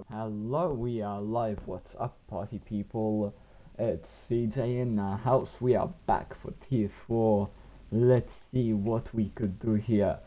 Hello, we are live. What's up, party people? It's CJ in the house. We are back for tier 4. Let's see what we could do here.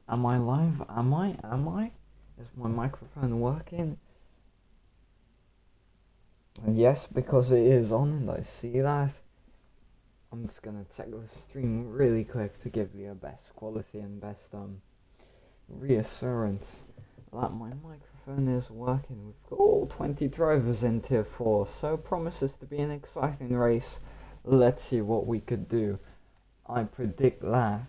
Am I live? Am I? Is my microphone working? Yes, because it is on and I see that. I'm just gonna check the stream really quick to give you a best quality and best reassurance that my microphone is working. We've got all 20 drivers in tier 4, so promises to be an exciting race. Let's see what we could do. I predict that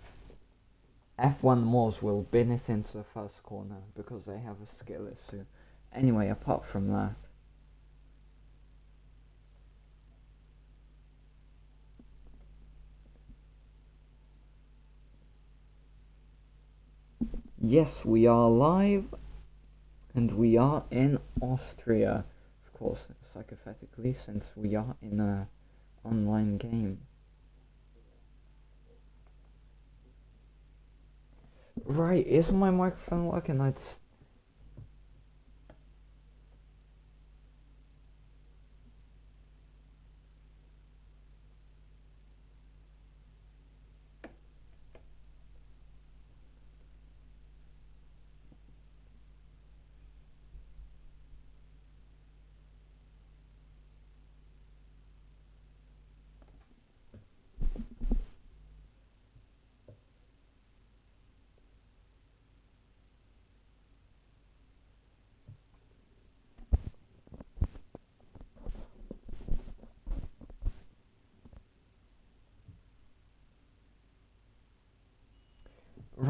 F1 Moors will bin it into the first corner because they have a skill issue. Anyway, apart from that, yes, we are live and we are in Austria, of course, psychopathically, since we are in a online game. Right, is my microphone working?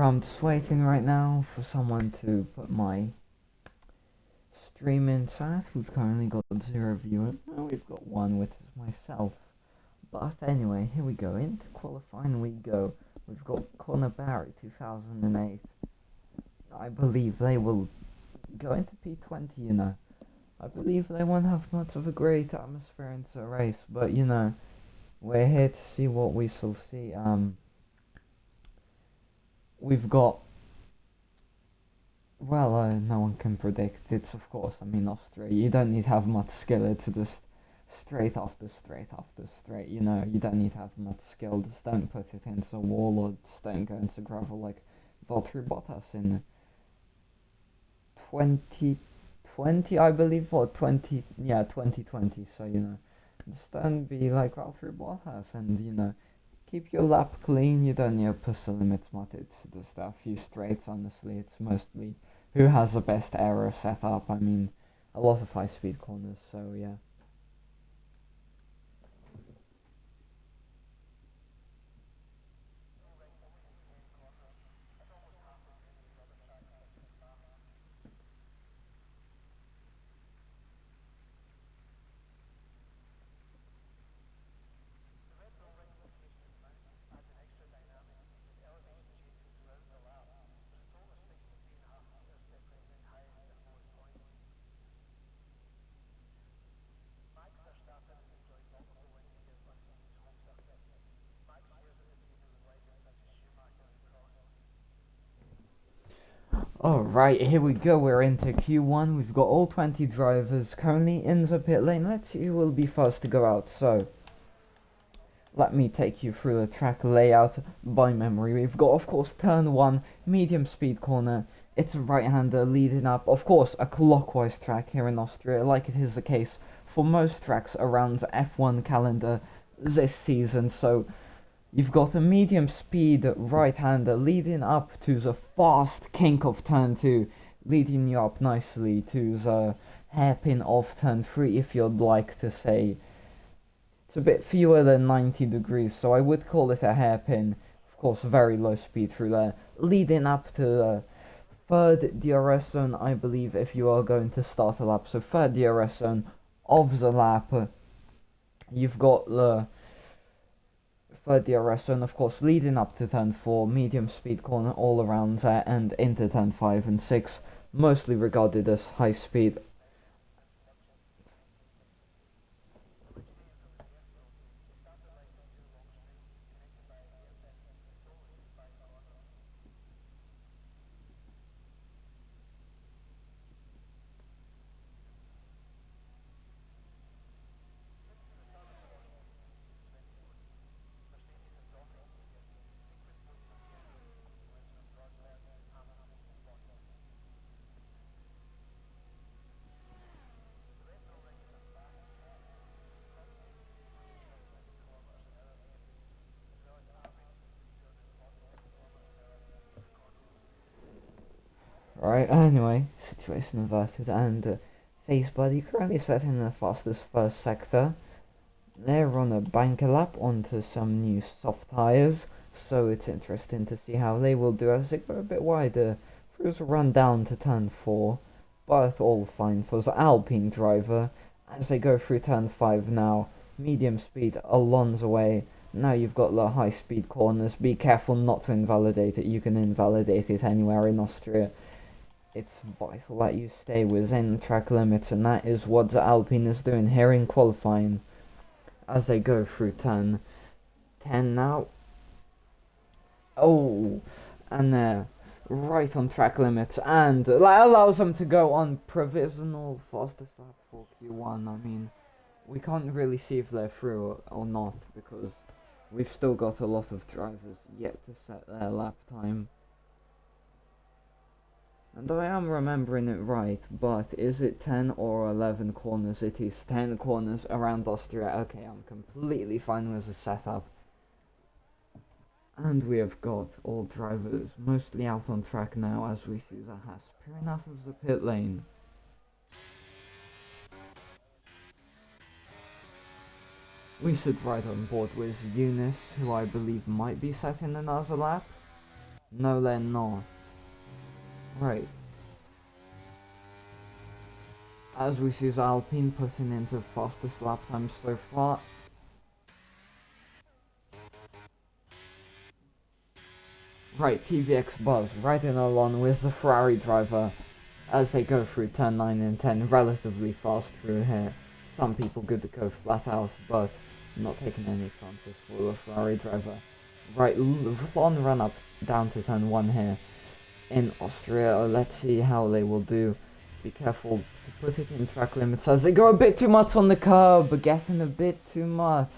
I'm just waiting right now for someone to put my stream in chat. We've currently got 0 viewers. Now we've got 1, which is myself. But anyway, here we go. Into qualifying we go. We've got Conor Barry, 2008. I believe they will go into P20, you know. I believe they won't have much of a great atmosphere into a race, but you know, we're here to see what we shall see. We've got, well, no one can predict. It's, of course, I mean, Austria. You don't need to have much skill. It's just straight after straight. You know, you don't need to have much skill. Just don't put it into a wall or just don't go into gravel like Valtteri Bottas in 2020, I believe, or 2020. So, you know, just don't be like Valtteri Bottas and, you know, keep your lap clean. You don't need to push the limits much. It's just a few straights, honestly. It's mostly who has the best aero set up. I mean, a lot of high speed corners, so yeah. Alright, here we go, we're into Q1, we've got all 20 drivers currently in the pit lane. Let's see who will be first to go out. So, let me take you through the track layout by memory. We've got, of course, turn 1, medium speed corner. It's a right-hander leading up, of course, a clockwise track here in Austria, like it is the case for most tracks around the F1 calendar this season. So, you've got a medium speed right-hander leading up to the fast kink of turn 2, leading you up nicely to the hairpin of turn 3, if you'd like to say. It's a bit fewer than 90 degrees, so I would call it a hairpin. Of course, very low speed through there, leading up to the third DRS zone, I believe, if you are going to start a lap. So third DRS zone of the lap, you've got the third DRS, and of course leading up to turn 4, medium speed corner all around there, and into turn 5 and 6, mostly regarded as high speed. Right, anyway, situation averted, and Face Buddy currently setting the fastest first sector. They're on a banker lap onto some new soft tyres, so it's interesting to see how they will do as they go a bit wider. Through a run down to turn 4, but all fine for the Alpine driver as they go through turn 5 now. Medium speed Alonso way. Now you've got the high speed corners. Be careful not to invalidate it. You can invalidate it anywhere in Austria. It's vital that you stay within track limits, and that is what the Alpine is doing here in qualifying as they go through turn 10 now. Oh, and they're right on track limits, and that allows them to go on provisional fastest lap for Q1. I mean, we can't really see if they're through or not, because we've still got a lot of drivers yet to set their lap time. And I am remembering it right, but is it 10 or 11 corners? It is 10 corners around Austria. Okay, I'm completely fine with the setup. And we have got all drivers mostly out on track now as we see the Haas peering out of the pit lane. We sit right on board with Eunice, who I believe might be setting another lap. No, they're not. Right. As we see the Alpine putting in the fastest lap time so far. Right, TVX Buzz riding along with the Ferrari driver as they go through turn 9 and 10 relatively fast through here. Some people good to go flat out, but not taking any chances for the Ferrari driver. Right, long run up down to turn 1 here in Austria. Let's see how they will do. Be careful to put it in track limits as they go a bit too much on the curb, getting a bit too much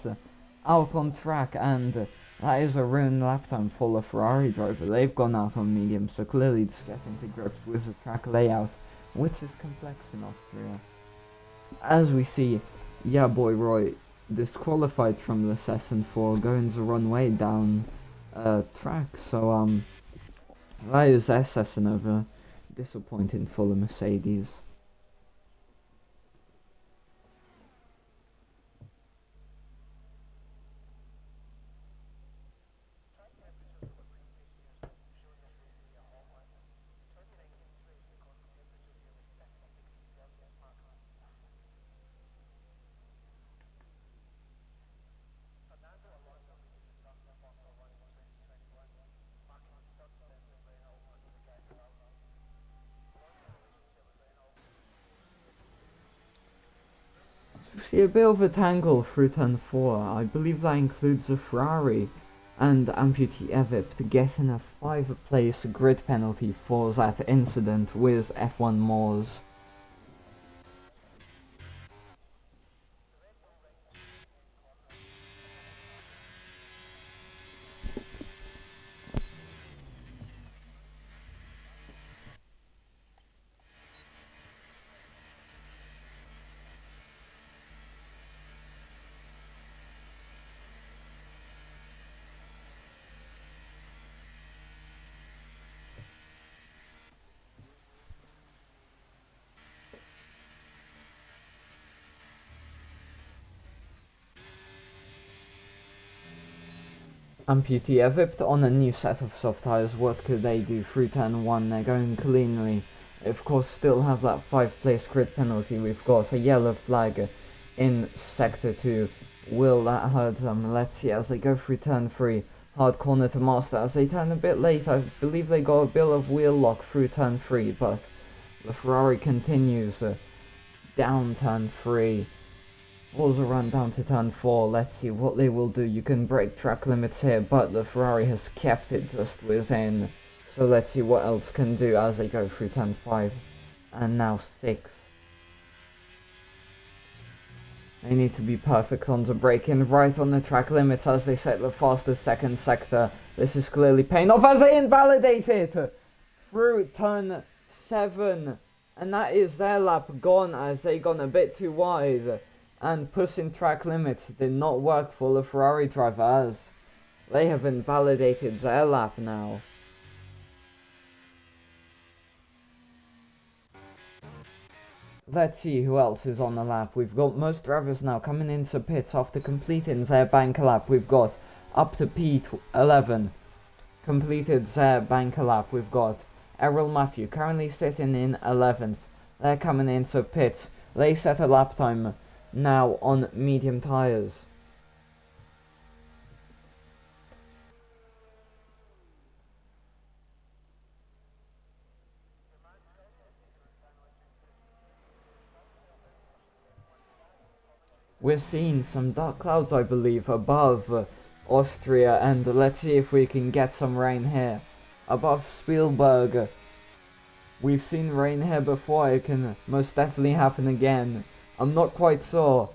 out on track, and that is a ruined lap time for the Ferrari driver. They've gone out on medium, so clearly just getting to grips with the track layout, which is complex in Austria. As we see, yeah boy Roy disqualified from the session for going the wrong way down track, so that is their session over. Disappointing for the Mercedes. See a bit of a tangle through turn 4. I believe that includes a Ferrari and amputee Evipt getting a 5-place grid penalty for that incident with F1 Moors. Amputee Evipt on a new set of soft tyres. What could they do through turn 1? They're going cleanly. Of course, still have that 5-place grid penalty. We've got a yellow flag in Sector 2. Will that hurt them? Let's see as they go through turn 3. Hard corner to master as they turn a bit late. I believe they got a bit of wheel lock through turn 3, but the Ferrari continues down turn 3. Pulls a run down to turn 4. Let's see what they will do. You can break track limits here, but the Ferrari has kept it just within. So let's see what else can do as they go through turn 5. And now 6. They need to be perfect on the braking right on the track limits as they set the fastest second sector. This is clearly paying off as they invalidate it through turn 7. And that is their lap gone as they gone a bit too wide. And pushing track limits did not work for the Ferrari driver as they have invalidated their lap now. Let's see who else is on the lap. We've got most drivers now coming into pits after completing their banker lap. We've got up to P11 completed their banker lap. We've got Errol Matthew currently sitting in 11th. They're coming into pits. They set a lap time now on medium tyres. We're seeing some dark clouds, I believe, above Austria, and let's see if we can get some rain here. Above Spielberg, we've seen rain here before. It can most definitely happen again. I'm not quite sure.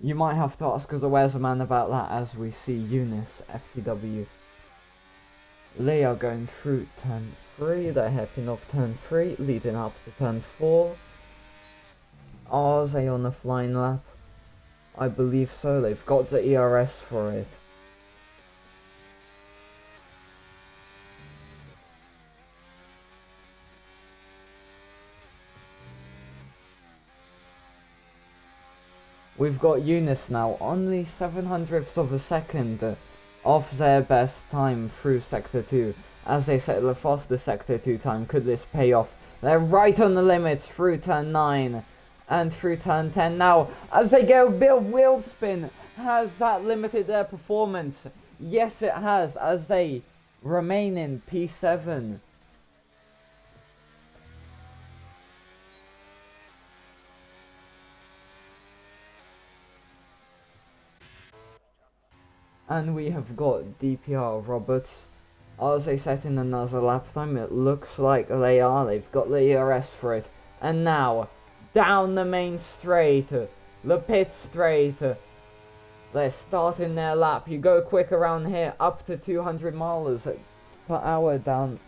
You might have to ask us a weatherman about that as we see Eunice, FCW. They are going through turn 3, they're heading off turn 3, leading up to turn 4. Are they on a flying lap? I believe so, they've got the ERS for it. We've got Eunice now, only 700ths of a second off their best time through Sector 2. As they set the fastest Sector 2 time, could this pay off? They're right on the limits through turn 9 and through turn 10 now. As they go, Bill wheel spin. Has that limited their performance? Yes, it has, as they remain in P7. And we have got DPR Roberts. As they set in another lap time, it looks like they are. They've got the ERS for it. And now, down the main straight, the pit straight. They're starting their lap. You go quick around here, up to 200 miles per hour down.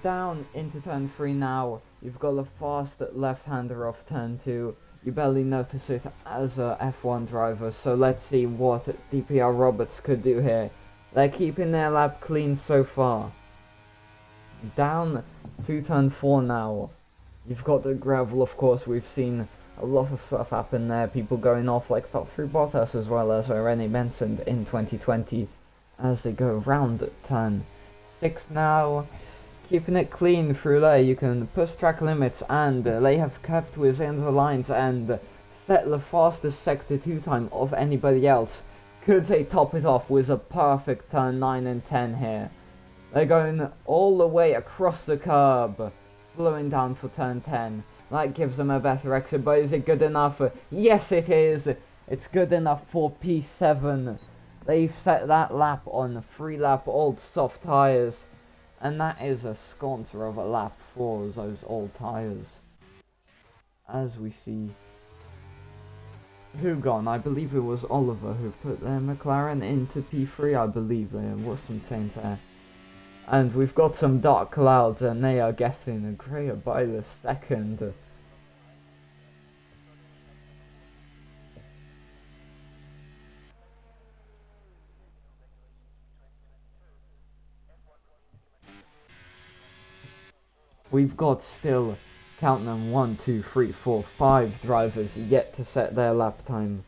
Down into turn 3 now. You've got the fast left-hander off turn 2. You barely notice it as a F1 driver, so let's see what DPR Roberts could do here. They're keeping their lap clean so far. Down to turn 4 now. You've got the gravel, of course. We've seen a lot of stuff happen there. People going off like Valtteri Bottas, as well as already mentioned in 2020, as they go round turn 6 now. Keeping it clean through there, you can push track limits, and they have kept within the lines and set the fastest Sector 2 time of anybody else. Could they top it off with a perfect turn 9 and 10 here? They're going all the way across the curb, slowing down for turn 10. That gives them a better exit, but is it good enough? Yes, it is. It's good enough for P7. They've set that lap on 3-lap old soft tyres. And that is a sconcer of a lap for those old tyres. As we see who gone, I believe it was Oliver who put their McLaren into P3, I believe there was some change there. And we've got some dark clouds and they are getting grayer by the second. We've got still, count them, 1, 2, 3, 4, 5 drivers yet to set their lap time.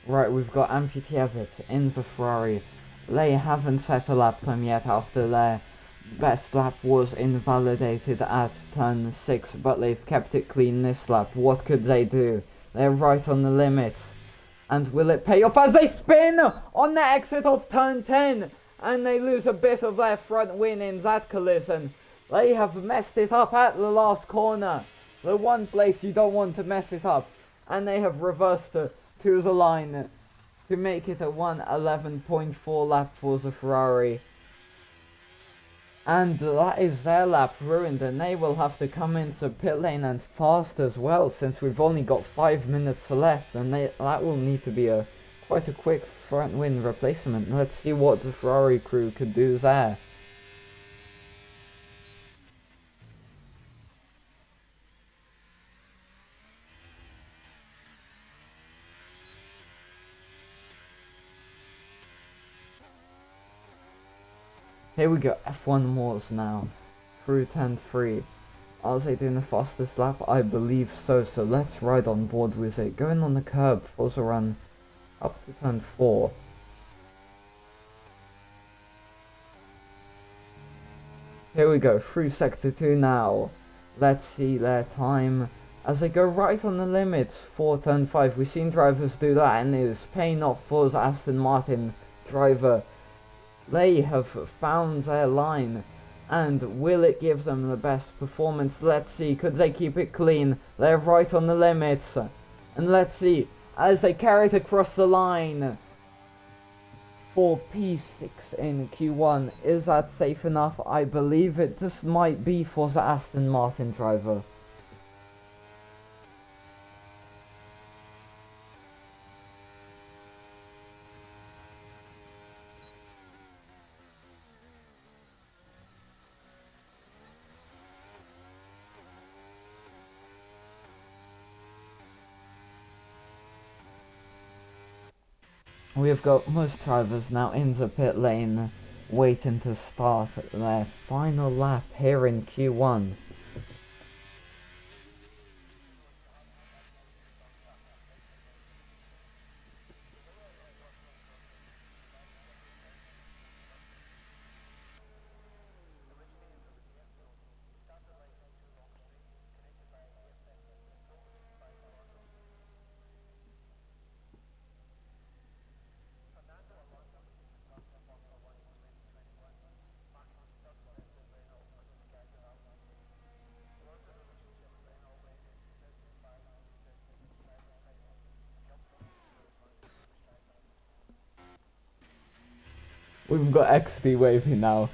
Right, we've got Amputee Everett in the Ferrari. They haven't set a lap time yet after their best lap was invalidated at turn 6, but they've kept it clean this lap. What could they do? They're right on the limit. And will it pay off as they spin on the exit of turn 10? And they lose a bit of their front wing in that collision. They have messed it up at the last corner. The one place you don't want to mess it up. And they have reversed to the line to make it a 1:11.4 lap for the Ferrari. And that is their lap ruined, and they will have to come into pit lane and fast as well, since we've only got 5 minutes left, and that will need to be quite a quick front wing replacement. Let's see what the Ferrari crew could do there. Here we go, F1 Moors now, through turn 3. Are they doing the fastest lap? I believe so, so let's ride on board with it. Going on the curb, Forza run up to turn 4. Here we go, through sector 2 now. Let's see their time as they go right on the limits for turn 5. We've seen drivers do that, and it is paying off for the Aston Martin driver. They have found their line, and will it give them the best performance? Let's see, could they keep it clean? They're right on the limits, and let's see, as they carry it across the line for P6 in Q1, is that safe enough? I believe it just might be for the Aston Martin driver. We have got most drivers now in the pit lane, waiting to start their final lap here in Q1. We've got XD waving now,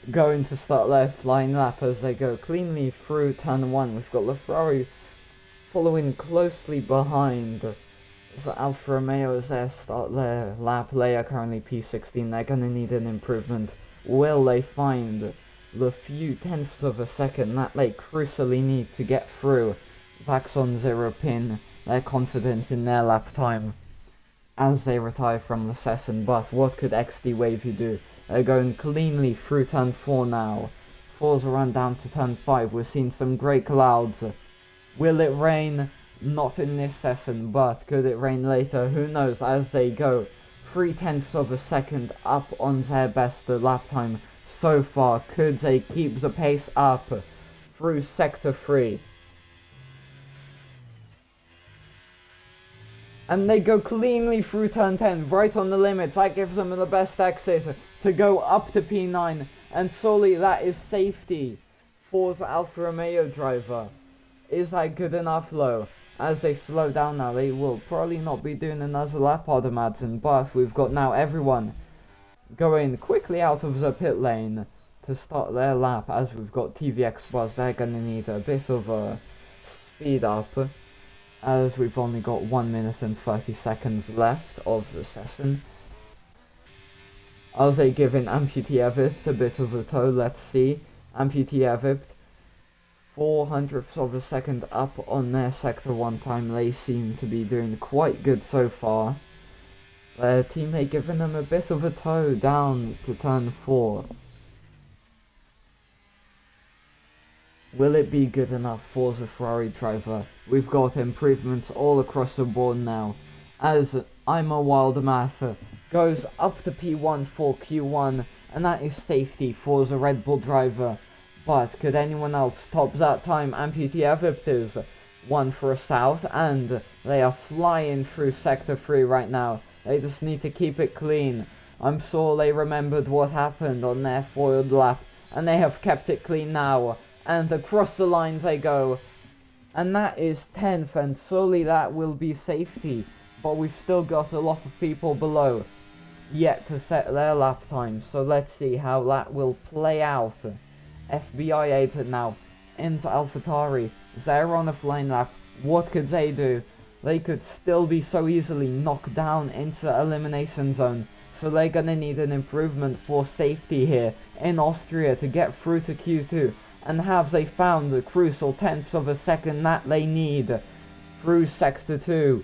going to start their flying lap as they go cleanly through turn 1. We've got the Ferrari following closely behind. So Alfa Romeo as they start their lap. They are currently P16. They're going to need an improvement. Will they find the few tenths of a second that they crucially need to get through? Backs on 0 pin. They're confident in their lap time as they retire from the session, but what could XD Wavy do? They're going cleanly through turn 4 now. Forza run down to turn 5. We've seen some great clouds. Will it rain? Not in this session, but could it rain later? Who knows, as they go 0.3 of a second up on their best lap time so far. Could they keep the pace up through sector 3? And they go cleanly through turn 10, right on the limits. That gives them the best exit to go up to P9. And solely that is safety for the Alfa Romeo driver. Is that good enough though? As they slow down now, they will probably not be doing another lap, I'd imagine. But we've got now everyone going quickly out of the pit lane to start their lap. As we've got TVX Buzz, they're going to need a bit of a speed up, as we've only got 1 minute and 30 seconds left of the session. Are they giving Amputee Everett a bit of a tow? Let's see. Amputee Everett, 0.04 of a second up on their sector 1 time. They seem to be doing quite good so far. Their teammate giving them a bit of a tow down to turn 4. Will it be good enough for the Ferrari driver? We've got improvements all across the board now, as I'm a wild math. Goes up to P1 for Q1, and that is safety for the Red Bull driver. But could anyone else top that time? Amputee Evipt is one for south, and they are flying through sector 3 right now. They just need to keep it clean. I'm sure they remembered what happened on their foiled lap, and they have kept it clean now. And across the lines they go. And that is 10th, and surely that will be safety. But we've still got a lot of people below yet to set their lap time. So let's see how that will play out. FBI agent now into AlphaTauri. They're on a flying lap. What could they do? They could still be so easily knocked down into elimination zone. So they're gonna need an improvement for safety here in Austria to get through to Q2. And have they found the crucial tenths of a second that they need through sector 2?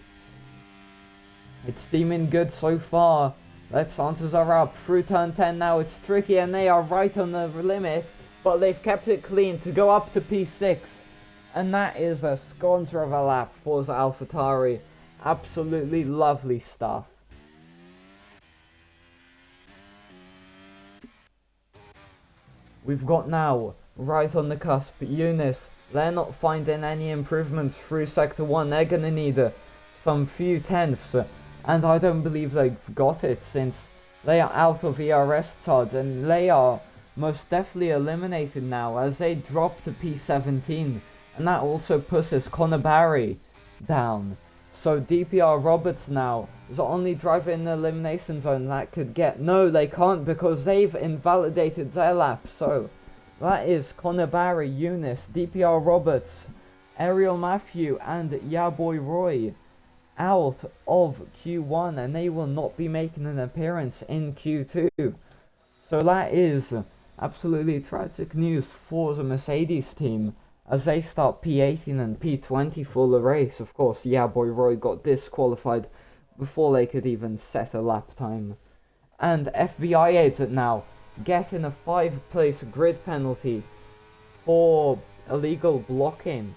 It's seeming good so far. Their chances are up. Through turn 10 now, it's tricky and they are right on the limit. But they've kept it clean to go up to P6. And that is a sconcer of a lap for the AlphaTauri. Absolutely lovely stuff. We've got now, right on the cusp, Eunice. They're not finding any improvements through sector 1. They're gonna need some few tenths. And I don't believe they've got it since they are out of ERS charge. And they are most definitely eliminated now as they drop to P17. And that also pushes Connor Barry down. So DPR Roberts now is the only driver in the elimination zone that could get... No, they can't because they've invalidated their lap. So that is Connor Barry, Eunice, DPR Roberts, Ariel Matthew and Yaboy Roy out of Q1. And they will not be making an appearance in Q2. So that is absolutely tragic news for the Mercedes team as they start P18 and P20 for the race. Of course, Yaboy Roy got disqualified before they could even set a lap time. And FBI agent now getting a 5-place grid penalty for illegal blocking.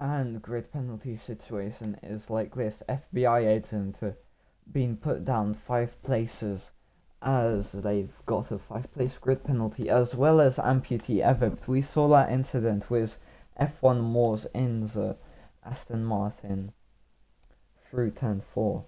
And grid penalty situation is like this. FBI agent being put down 5 places as they've got a 5-place grid penalty, as well as amputee Evipt. We saw that incident with F1 Moors in the Aston Martin through turn 4.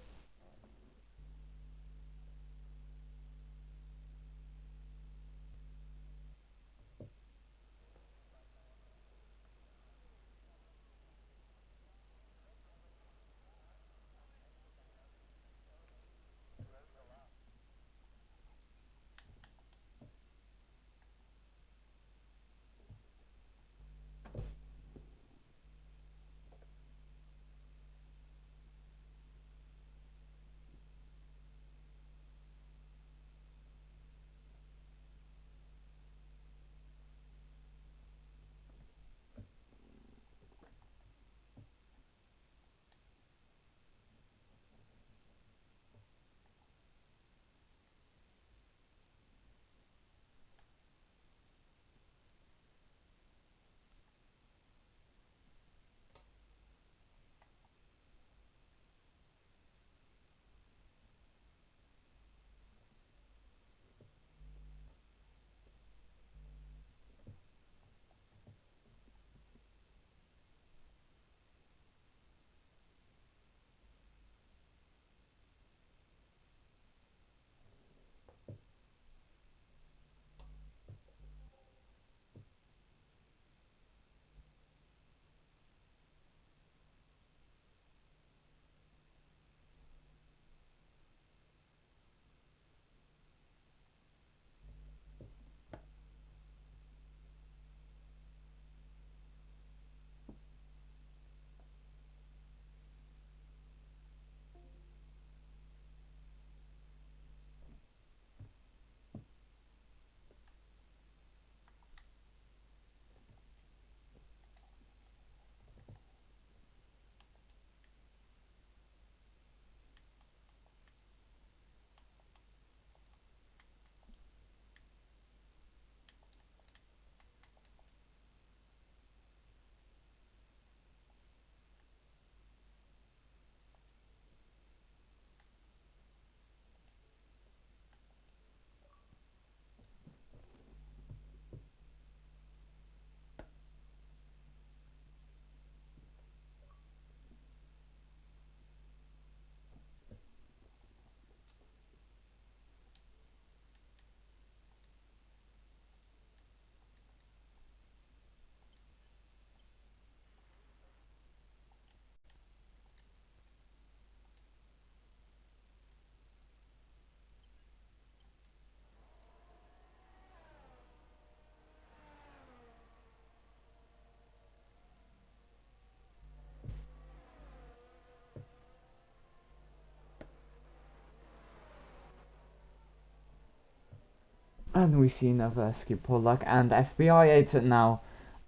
And we see Noveski Polak and FBI 8 now.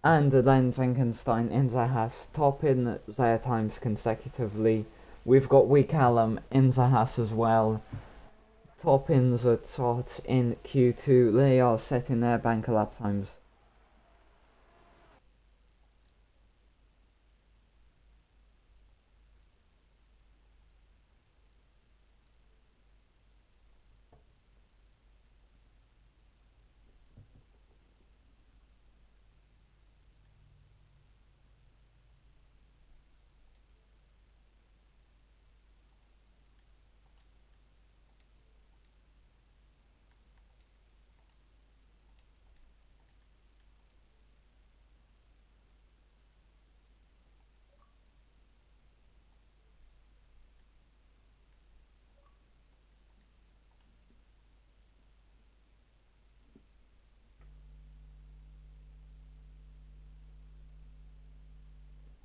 And then Zenkenstein in the Haas top in their times consecutively. We've got Wicallum in the Haas as well. Top in the tot in Q2. They are setting their banker lap times.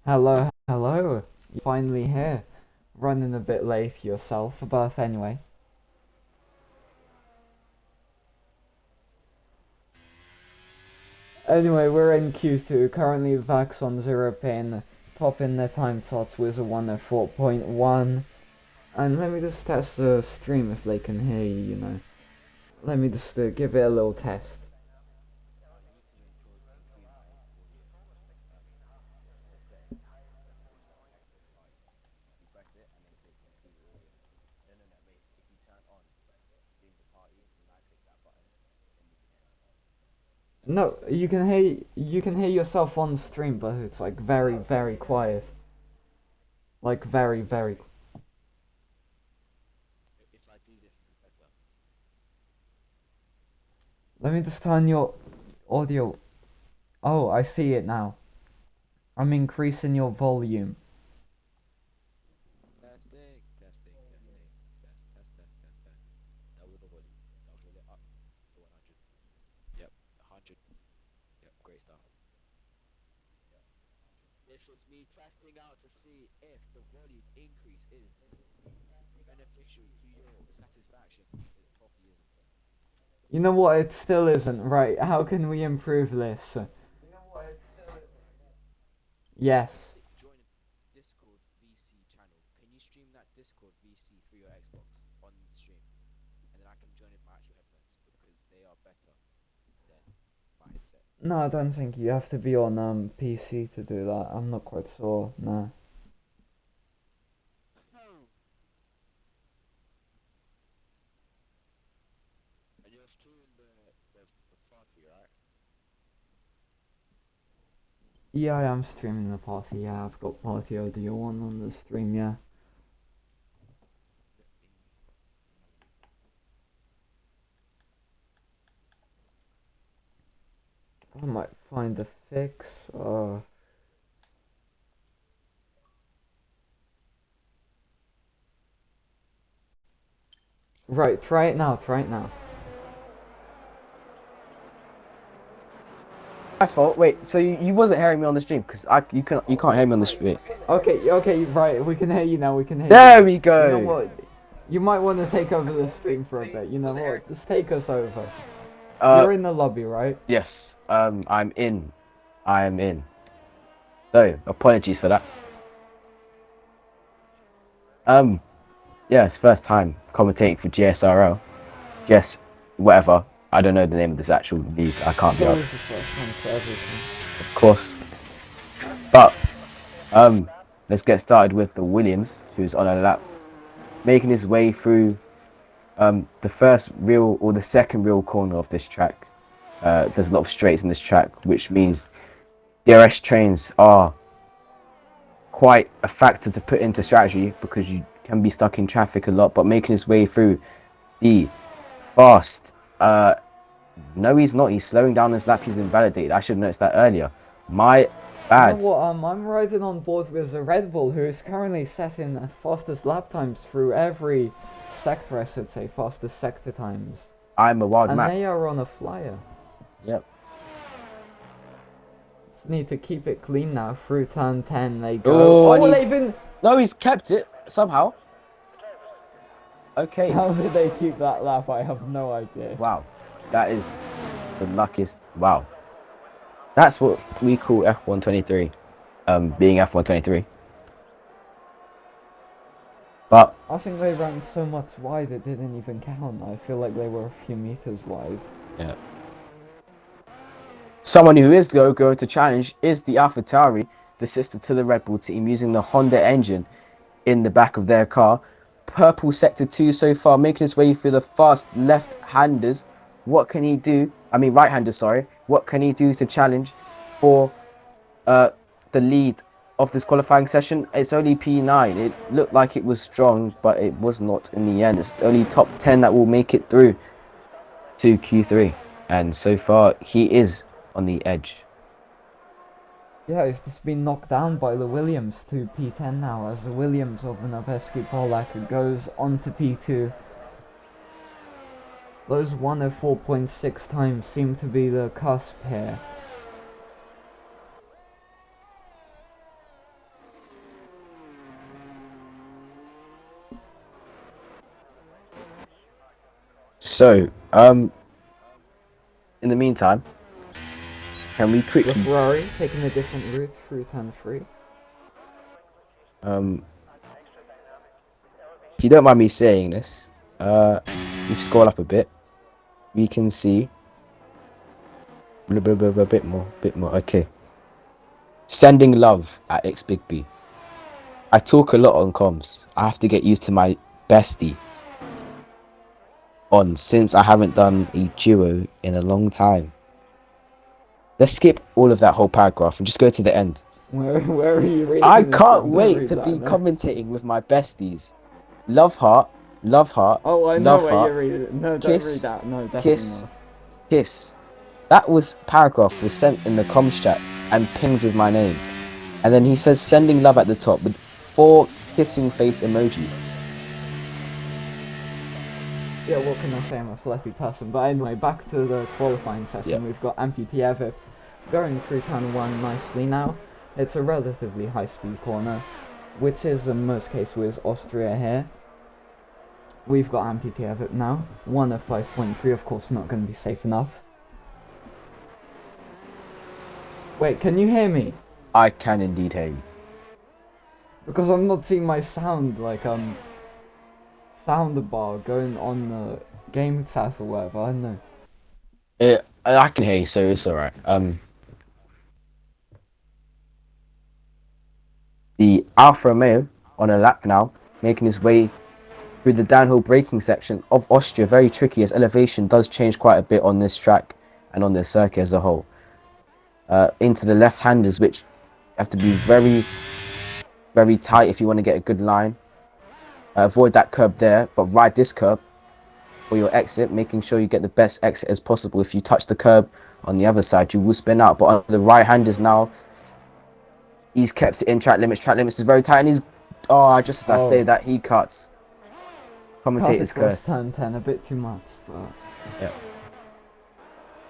Hello, hello. You're finally here. Running a bit late yourself, but anyway. Anyway, we're in Q2. Currently, Vax on 0 pin. Top in their time tots with a 104.1. And let me just test the stream if they can hear you, you know. Let me just give it a little test. No, you can hear yourself on stream, but it's like very, very quiet. Like very, very. Let me just turn your audio. Oh, I see it now. I'm increasing your volume. It's me testing out to see if the volume increase is beneficial to your satisfaction. It probably isn't. You know what? It still isn't. Right, how can we improve this? Yes. Join a Discord VC channel. Can you stream that Discord VC through your Xbox on the stream? And then I can join with my actual headphones because they are better than my headset. No, I don't think you have to be on PC to do that. I'm not quite sure. No. And you're streaming the party, right? Yeah, I am streaming the party. Yeah, I've got party audio on the stream. Yeah. I might find a fix. Right, try it now. Try it now. My fault. Wait, so you wasn't hearing me on the stream because you can't hear me on the stream. Okay, right. We can hear you now. We can hear There you. we go. You know what? You might want to take over the stream for a bit. You know what? Just take us over. You're in the lobby, right? Yes. I'm in. I am in. So apologies for that. Yeah, it's first time commentating for GSRL. Guess whatever. I don't know the name of this actual league. I can't be Always honest. the first time for everything. Of course. But let's get started with the Williams, who's on a lap, making his way through the first real or the second real corner of this track. There's a lot of straights in this track, which means DRS trains are quite a factor to put into strategy because you can be stuck in traffic a lot. But making his way through the fast, no, he's not. He's slowing down his lap. He's invalidated. I should have noticed that earlier. My bad. You know what? I'm riding on board with the Red Bull, who is currently setting the fastest lap times through every sector. I should say fastest sector times. I'm a wild and man. And they are on a flyer. Yep. Just need to keep it clean now. Through turn 10 they go. Oh, they've been... No, he's kept it somehow. Okay. How did they keep that lap? I have no idea. Wow. That is the luckiest. Wow. That's what we call F123. Being F123. But I think they ran so much wide it didn't even count. I feel like they were a few meters wide. yeah. Someone who is going to challenge is the AlphaTauri, the sister to the Red Bull team, using the Honda engine in the back of their car. Purple Sector 2 so far, making his way through the fast left-handers. What can he do? I mean right-handers, sorry. What can he do to challenge for the lead of this qualifying session? It's only P9. It looked like it was strong, but it was not in the end. It's only top 10 that will make it through to Q3. And so far, he is on the edge. Yeah, he's just been knocked down by the Williams to P10 now, as the Williams of Noveski Polak goes on to P2. Those 104.6 times seem to be the cusp here. So, in the meantime, can we The quickly Ferrari taking a different route through turn 3. if you don't mind me saying this, we scroll up a bit, we can see a bit more, okay. Sending love at X Big B. I talk a lot on comms. I have to get used to my bestie on, since I haven't done a duo in a long time. Let's skip all of that whole paragraph and just go to the end. Where are you reading? I this can't from? wait Don't to read be that, no. commentating with my besties. Love heart, love heart, Oh, I know love where heart, you're reading. No, don't kiss, read that. No, definitely kiss, not. kiss. That was paragraph was sent in the comms chat and pinged with my name. And then he says sending love at the top with 4 kissing face emojis. Yeah, what can I say? I'm a fluffy person. But anyway, back to the qualifying session. Yep. We've got Amputievic going through turn 1 nicely now. It's a relatively high-speed corner, which is in most cases with Austria here. We've got Amputievic now. 1 of 5.3, of course, not going to be safe enough. Wait, can you hear me? I can indeed hear you. Because I'm not seeing my sound, like, sound bar going on the game chat or whatever, I don't know. I can hear you, so it's alright. The Alfa Romeo on a lap now, making his way through the downhill braking section of Austria. Very tricky, as elevation does change quite a bit on this track and on this circuit as a whole. Into the left-handers, which have to be very, very tight if you want to get a good line. Avoid that curb there, but ride this curb for your exit, making sure you get the best exit as possible. If you touch the curb on the other side, you will spin out. But on the right-handers now, he's kept it in track limits. Track limits is very tight, and he's just as I say that, he cuts. Commentator's curse. Turn 10 a bit too much, but Yeah.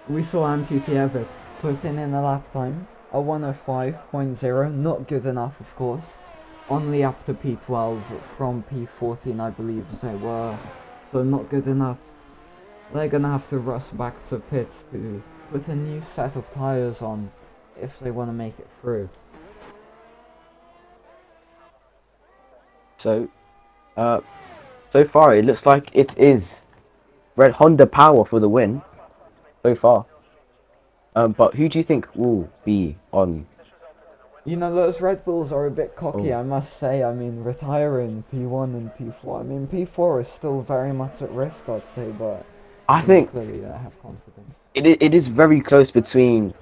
we saw Amputievic putting in a lap time, a 105.0, not good enough of course, only up to P12 from P14 I believe they were, so not good enough. They're gonna have to rush back to pits to put a new set of tyres on if they want to make it through. So, so far it looks like it is Red Honda Power for the win so far. But who do you think will be on? You know, those Red Bulls are a bit cocky, Oh. I must say. I mean, retiring P1 and P4. I mean, P4 is still very much at risk, I'd say, but I think clearly they have confidence. it is very close between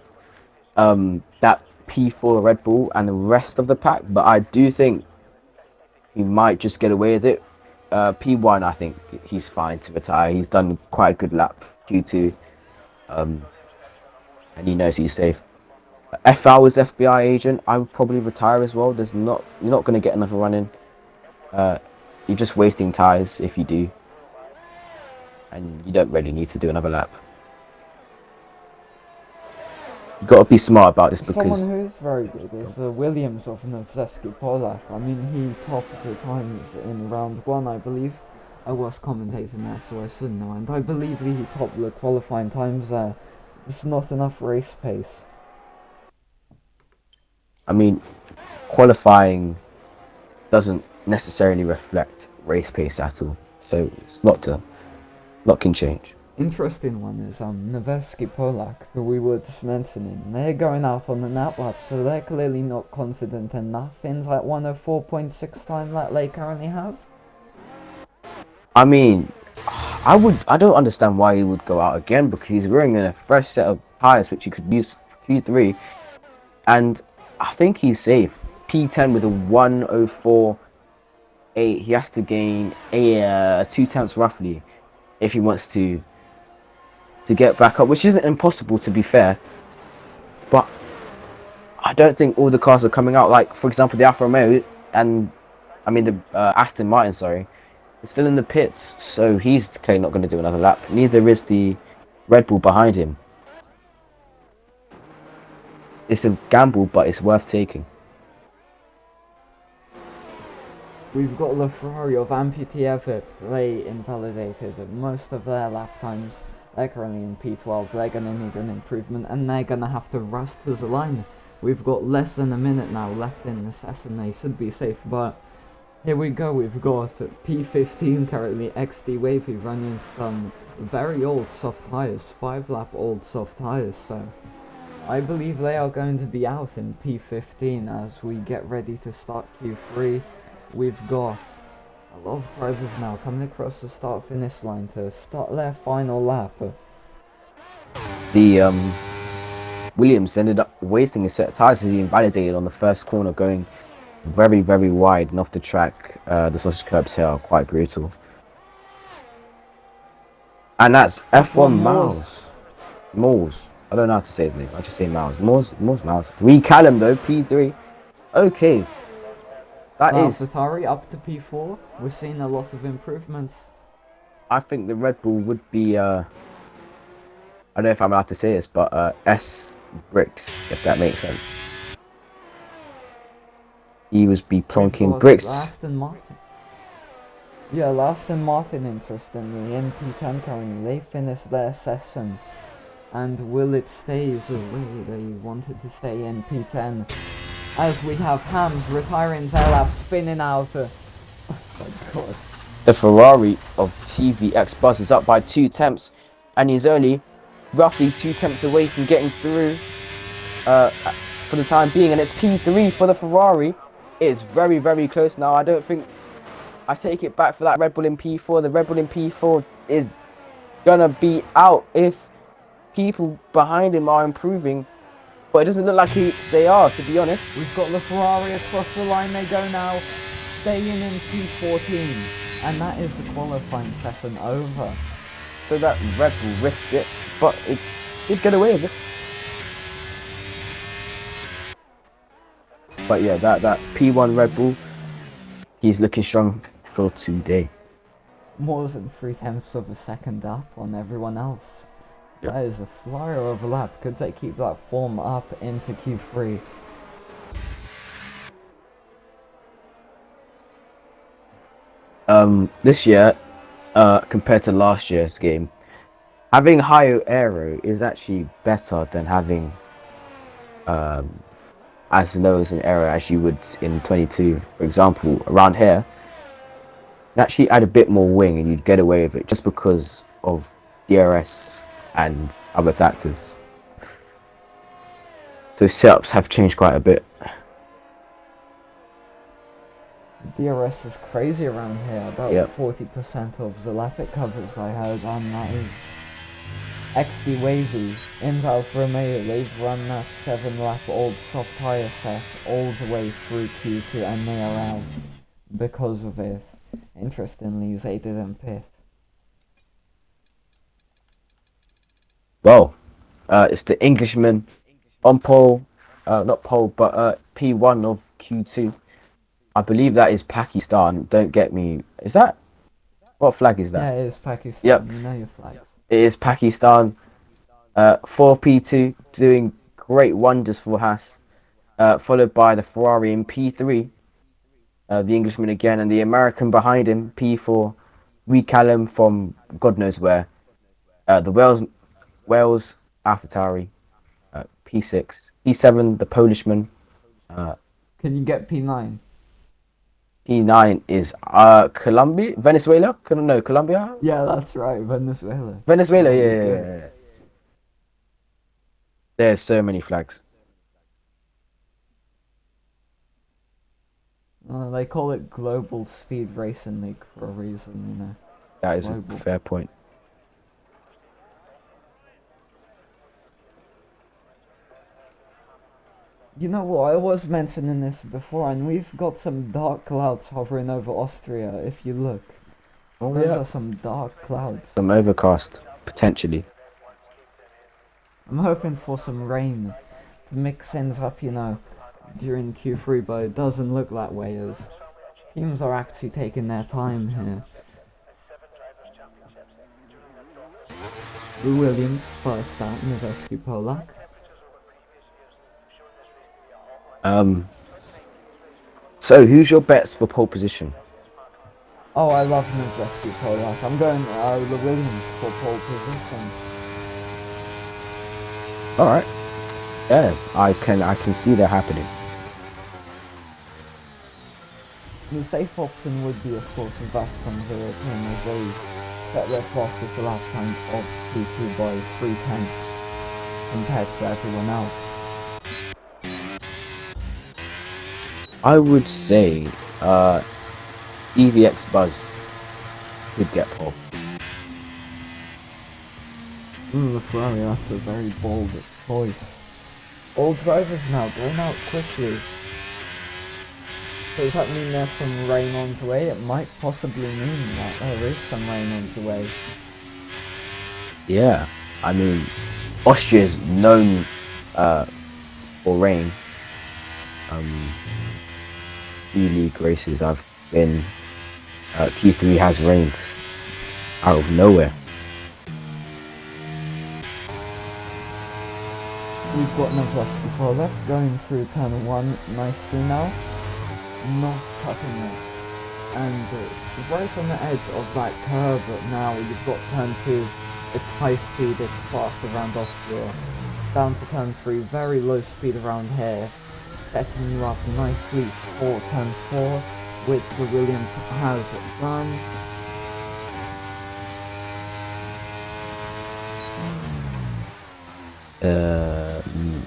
that P4 Red Bull and the rest of the pack, but I do think he might just get away with it. P1, I think he's fine to retire. He's done quite a good lap Q2, and he knows he's safe. If I was FBI agent, I would probably retire as well. You're not going to get another run in. You're just wasting tyres if you do, and you don't really need to do another lap. You got to be smart about this because Someone who's very good is Williams of Noveski Polak. I mean, he topped the times in round 1, I believe. I was commentating there, so I should know, and I believe he topped the qualifying times there. Just not enough race pace. I mean, qualifying doesn't necessarily reflect race pace at all, so it's lot can change. Interesting one is Noveski Polak, who we were just mentioning. They're going out on the nap lap, so they're clearly not confident enough in that 104.6 time that they currently have. I mean, I don't understand why he would go out again, because he's wearing a fresh set of tires which he could use for Q3, and I think he's safe. P10 with a 104.8, he has to gain 2 tenths roughly if he wants to get back up, which isn't impossible to be fair. But I don't think all the cars are coming out. Like for example, the Alfa Romeo and the Aston Martin, sorry, is still in the pits, so he's clearly not going to do another lap. Neither is the Red Bull behind him. It's a gamble, but it's worth taking. We've got the Ferrari of amputee effort. They invalidated most of their lap times. They're currently in P12. They're going to need an improvement, and they're going to have to rush to the line. We've got less than a minute now left in the session. They should be safe, but here we go. We've got P15 currently, XD Wavy running some very old soft tires, 5-lap old soft tires, so I believe they are going to be out in P15 as we get ready to start Q3. We've got a lot of drivers now coming across the start-finish line to start their final lap. The Williams ended up wasting a set of tires as he invalidated on the first corner, going very, very wide and off the track. The sausage curbs here are quite brutal. And that's F1 Miles. I don't know how to say his name. I just say Miles. Miles. Recallum though, P3. Okay. That is. Atari up to P4. We're seeing a lot of improvements. I think the Red Bull would be. I don't know if I'm allowed to say this, but S bricks, if that makes sense. He was be plonking bricks. Aston Martin. Yeah, Aston Martin, interestingly, in P10 currently, they finished their session. And will it stay the way they wanted to stay in P10? As we have Hams retiring tail lap, spinning out. Oh my god. The Ferrari of TVX Buzz is up by 2 tenths, and he's only roughly 2 tenths away from getting through for the time being, and it's P3 for the Ferrari. It's very, very close now. I don't think, I take it back for that Red Bull in P4. The Red Bull in P4 is gonna be out if people behind him are improving, but it doesn't look like they are, to be honest. We've got the Ferrari across the line. They go now, staying in P14, and that is the qualifying session over. So that Red Bull risked it, but it did get away with it. But yeah, that P1 Red Bull, he's looking strong for today. More than 3/10 of a second up on everyone else. Yep. That is a flyer overlap. Could they keep that form up into Q3? This year, compared to last year's game, having higher aero is actually better than having as low as an aero as you would in 22. For example, around here, you actually add a bit more wing and you'd get away with it just because of DRS and other factors. So setups have changed quite a bit. DRS is crazy around here, about Yep. 40% of the lap it covers, I heard, and that is XD Wavy in Alfa Romeo. They've run that 7-lap old soft tyre set all the way through Q2 and they are out because of it. Interestingly, they didn't pit. Well, it's the Englishman on pole, not pole, but P1 of Q2. I believe that is Pakistan. Don't get me. Is that? What flag is that? Yeah, it is Pakistan. Yep. You know your flags. It is Pakistan. 4 P2 doing great wonders for Haas. Followed by the Ferrari in P3. The Englishman again, and the American behind him, P4, Wee Callum from God knows where. The Wales AlphaTauri, P6, P7 the Polishman. Can you get P9? P9 is Colombia, Venezuela. No, Colombia, Yeah, that's right, Venezuela. Venezuela. Really Yeah, good. yeah, yeah. There's so many flags. They call it Global Speed Racing League for a reason, you know. That is a Global. fair point. You know what, I was mentioning this before, and we've got some dark clouds hovering over Austria, if you look. Oh Those yeah. are some dark clouds. Some overcast potentially. I'm hoping for some rain to mix things up, you know, during Q3, but it doesn't look that way as teams are actually taking their time here. Lou Williams first out in the rescue Polak. So who's your bets for pole position? Oh, I love him rescue Polak. I'm going Lou Williams for pole position. All right. Yes, I can see that happening. The safe option would be, of course, back from 0 as they set their fastest lap time of Q2 by 3 tenths compared to everyone else. I would say EVX Buzz could get pole. The Ferrari, that's a very bold choice. All drivers now going out quickly. Does that mean there's some rain on the way? It might possibly mean that there is some rain on the way. Yeah, I mean, Austria is known for rain. E-League races I've been, Q3 has rained out of nowhere. We've got Navrosky for left, going through turn 1 nicely now. Not cutting it. And right on the edge of that curve now, you've got turn 2. It's high speed, it's fast around Austria. Down to turn 3, very low speed around here. Setting you up nicely for turn 4, which the Williams has done.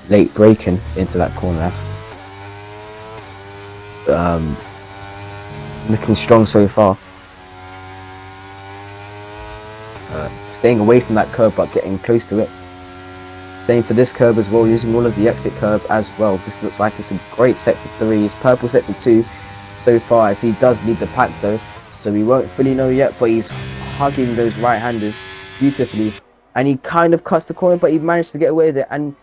Late braking into that corner. That's looking strong so far. Staying away from that curb but getting close to it. Same for this curb as well, using all of the exit curb as well. This looks like it's a great sector 3. It's purple sector 2 so far, as he does need the pack though, so we won't fully know yet, but he's hugging those right-handers beautifully, and he kind of cuts the corner, but he managed to get away with it, and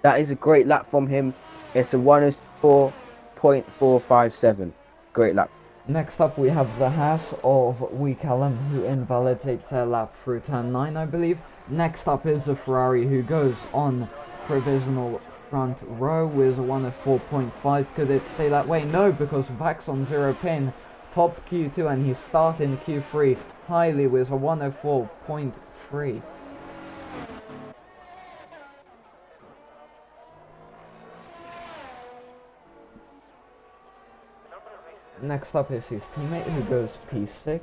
that is a great lap from him. It's a 104.457. Great lap. Next up we have the Haas of Wee Callum, who invalidates their lap through turn 9, I believe. Next up is the Ferrari, who goes on provisional front row with a 104.5. Could it stay that way? No, because Vax on 0 pin, top Q2, and he's starting Q3 highly with a 104.3. Next up is his teammate, who goes P6.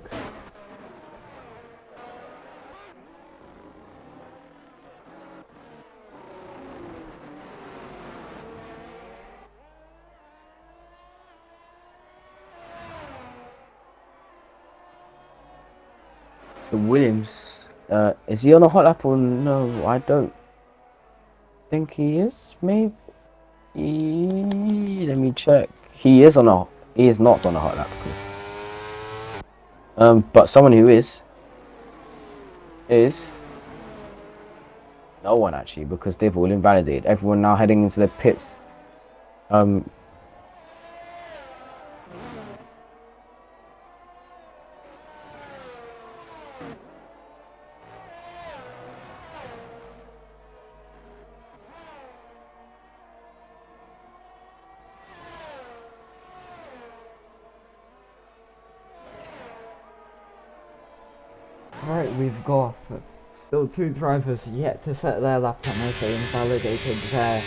Williams, is he on a hot lap or no? I don't think he is. Maybe. Let me check. He is not on a hot lap. But someone who is no one actually, because they've all invalidated. Everyone now heading into the pits. Right, we've got still 2 drivers yet to set their lap time as they invalidated their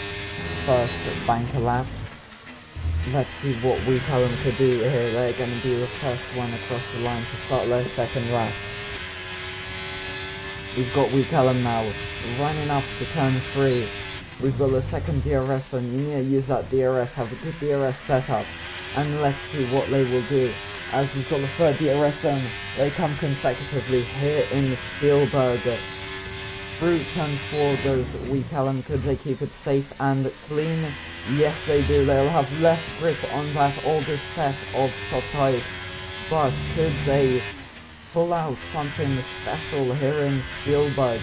first banker lap. Let's see what we tell them to do here. They're going to be the first one across the line to start their second lap. We've got Weekellum now, running up to turn 3. We've got the second DRS on. You need to use that DRS, have a good DRS setup, and let's see what they will do. As we've got the third DRS on, they come consecutively here in Spielberg. Through turn 4 goes Weekellum. Could they keep it safe and clean? Yes they do. They'll have less grip on that older set of soft tyres. But could they pull out something special here in Spielberg?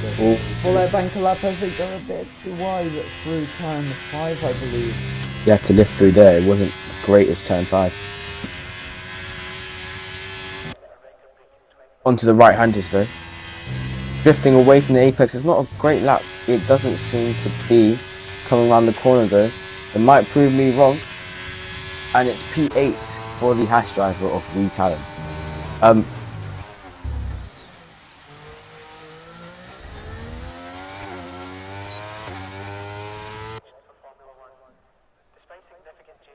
Pull their banker lap as they go a bit too wide through turn 5, I believe. You had to lift through there. It wasn't the greatest turn 5. Onto the right-handers though. Drifting away from the apex is not a great lap. It doesn't seem to be coming around the corner though. It might prove me wrong. And it's P8 for the hash driver of Weekellum.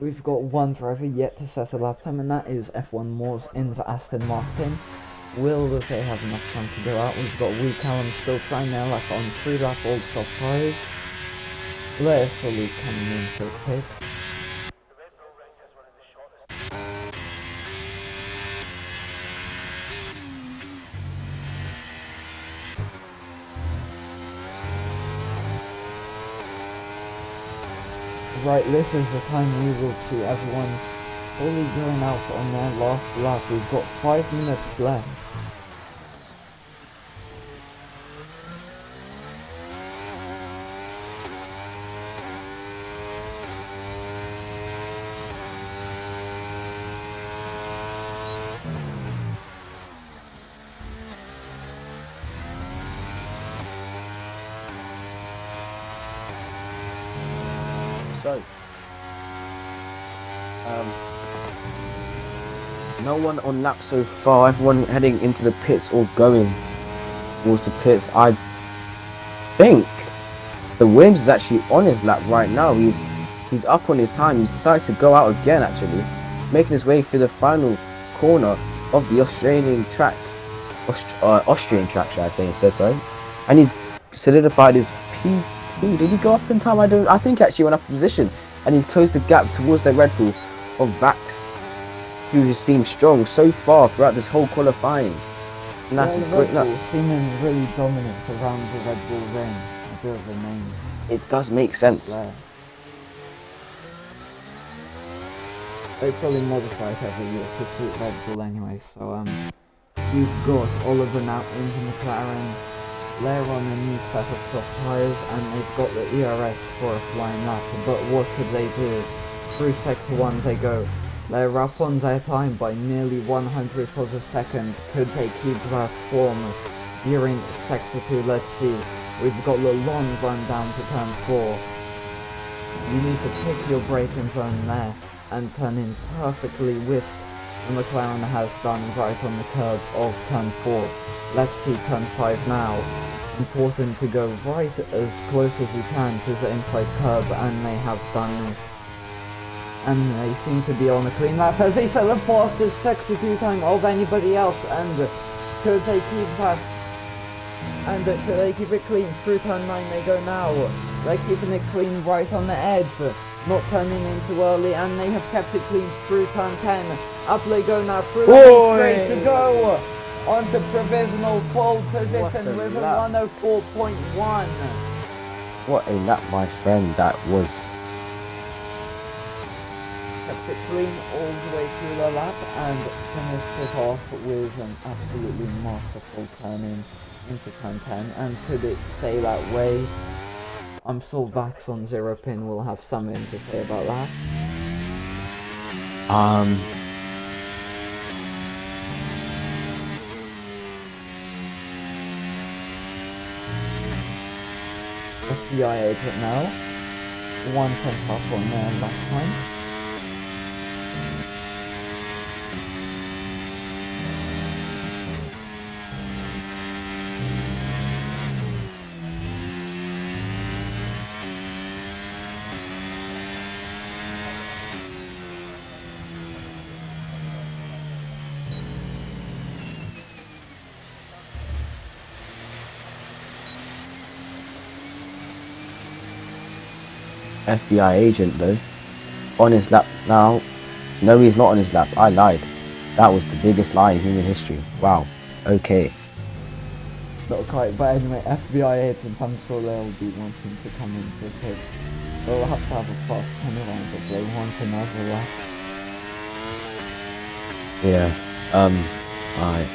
We've got 1 driver yet to set a lap time, and that is F1 Moors into Aston Martin. Will they have enough time to go out? We've got Weekellum still trying their luck on 3 lap old soft tyres. They're fully coming into the pit. Right, this is the time we will see everyone fully going out on their last lap. We've got 5 minutes left. So, no one on lap so far. Everyone heading into the pits or going towards the pits. I think the Williams is actually on his lap right now. He's up on his time. He's decided to go out again, actually, making his way through the final corner of the Australian track. Austrian track, should I say instead? Sorry, and he's solidified his P2. Did he go up in time? I think actually went up a position, and he's closed the gap towards the Red Bull of Vax, who has seemed strong so far throughout this whole qualifying. And that's a great look. Seeming really dominant around the Red Bull ring. A bit of a name. It does make sense. There. They probably modified every year to suit Red Bull anyway. So you've got Oliver now into McLaren. They're on a new set of soft tyres, and they've got the ERS for a flying lap. But what could they do? Through sector 1 they go. They're up on their time by nearly 100th of a second. Could they keep that form during sector 2? Let's see. We've got the long run down to turn 4. You need to pick your braking zone there and turn in perfectly with the McLaren has done right on the curb of turn 4. Let's see turn 5 now. Important to go right as close as you can to the inside curb, and they have done this. And they seem to be on a clean lap as they set the fastest sector 2 time of anybody else. And could they keep that? And could they keep it clean? Through turn 9 they go now. They're keeping it clean right on the edge, not turning in too early, and they have kept it clean through turn 10. Up they go now, through the straight to go onto provisional pole position with a 104.1. What a lap, my friend, that was. Kept it clean all the way through the lap and finished it off with an absolutely masterful turn in into turn 10. And could it stay that way? I'm sure Vax on 0 pin will have something to say about that. FBI agent now. 1 off on there last time. FBI agent though. On his lap now. No, he's not on his lap. I lied. That was the biggest lie in human history. Wow. Okay. Not quite, but anyway, FBI agent, I'm sure they'll be wanting to come in because they'll have to have a fast turnaround if they want another lap. Yeah. Alright.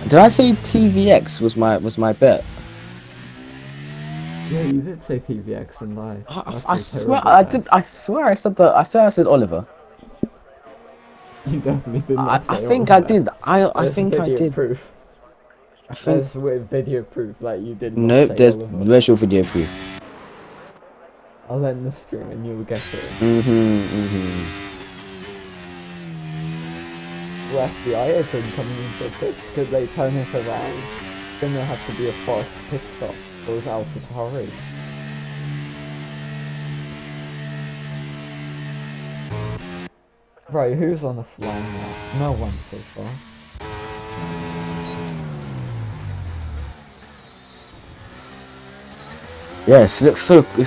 Did I say TVX was my bet? Yeah, you did say TVX and I swear I did. I swear I said that. I said Oliver. You definitely did not I say think I Oliver. did. I There's think I video did. proof. I think. There's with video proof that you did not Nope. say There's Oliver. visual video proof. I'll end the stream and you'll get it. Well, FBI agent coming into pit. Could they turn it around? It's gonna have to be a fast pit stop. Those AlphaTauri. Right, who's on the flying lap? No one so far. Yes, it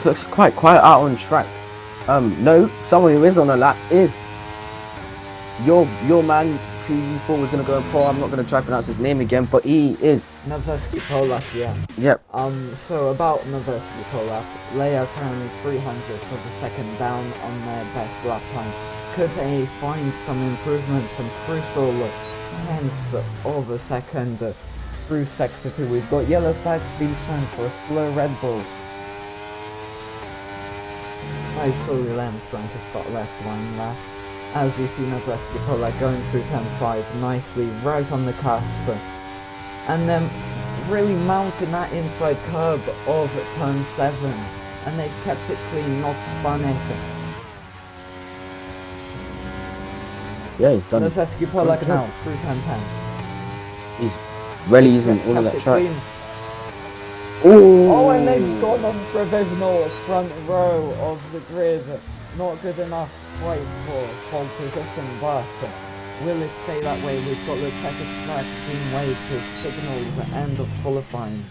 looks quite quiet out on track. No, someone who is on a lap is your man who you thought was gonna go pro. I'm not gonna try to pronounce his name again, but he is. Noveski Polak, yeah. Yep. So about Noveski Polak, Leia currently 300 for the second down on their best lap time. Could they find some improvement, some crucial tenths of a second through sector 2? We've got yellow flag speed sign for a slow Red Bull. I slowly Lens trying to start left line there. As we see Noveski Polak going through turn 5 nicely, right on the cusp. And then really mounting that inside curb of turn 7. And they've kept it clean, not spun it. Yeah, he's done. Noveski Polak now through turn 10. He's really using all of that track. Oh, and they've gone on provisional front row of the grid. Not good enough quite for pole position, but will it stay that way? We've got the checkered flag being waved to signal the end of qualifying.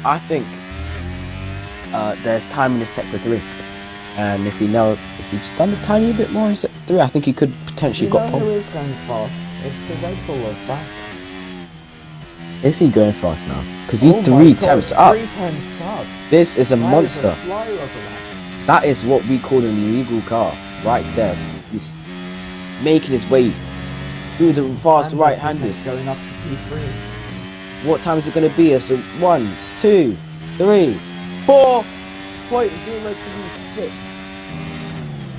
I think there's time in the sector 3, and if he's done a tiny bit more in sector 3, I think he could potentially got pole. Who is going fast? It's the Red Bull of back. Is he going fast now? Because he's 3 temps up. 3 temps up. This is a That monster. is a flyer of a lap. That is what we call an illegal car, right there. He's making his way through the fast right-handers. Going up to P3. What time is it going to be? So 1, 2, 3, 4.036.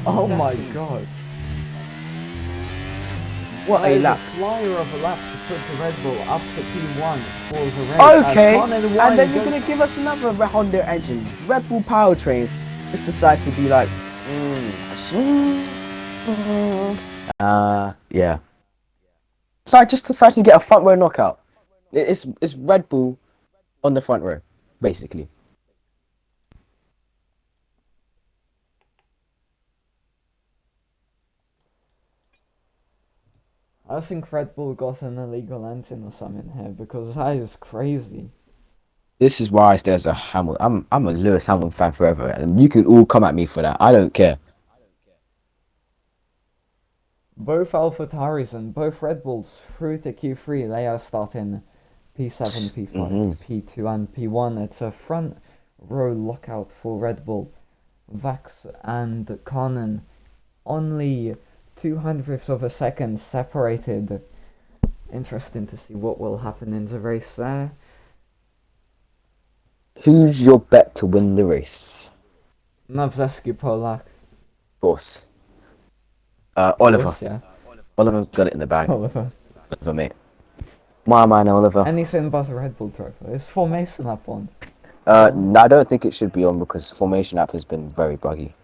Oh my god. What a lap. Flyer of a lap to put the Red Bull up to P1 for the race. Okay, and then you're going to give us another Honda engine. Red Bull powertrains just decide to be like, yeah. So I just decided to get a front row knockout. It's Red Bull on the front row, basically. I think Red Bull got an illegal engine or something here because that is crazy. This is why I stay as a Hamilton. I'm a Lewis Hamilton fan forever, and you can all come at me for that. I don't care. Both AlphaTauris and both Red Bulls through to Q3. They are starting P7, P5, P2 and P1. It's a front row lockout for Red Bull. Vax and Conan only 0.02 of a second separated. Interesting to see what will happen in the race there. Who's your bet to win the race? Noveski Polak. Of course. Oliver. Course, yeah. Oliver got it in the bag. Oliver, mate. My man, Oliver. Anything but a Red Bull driver. Is formation up on? No, I don't think it should be on because formation app has been very buggy.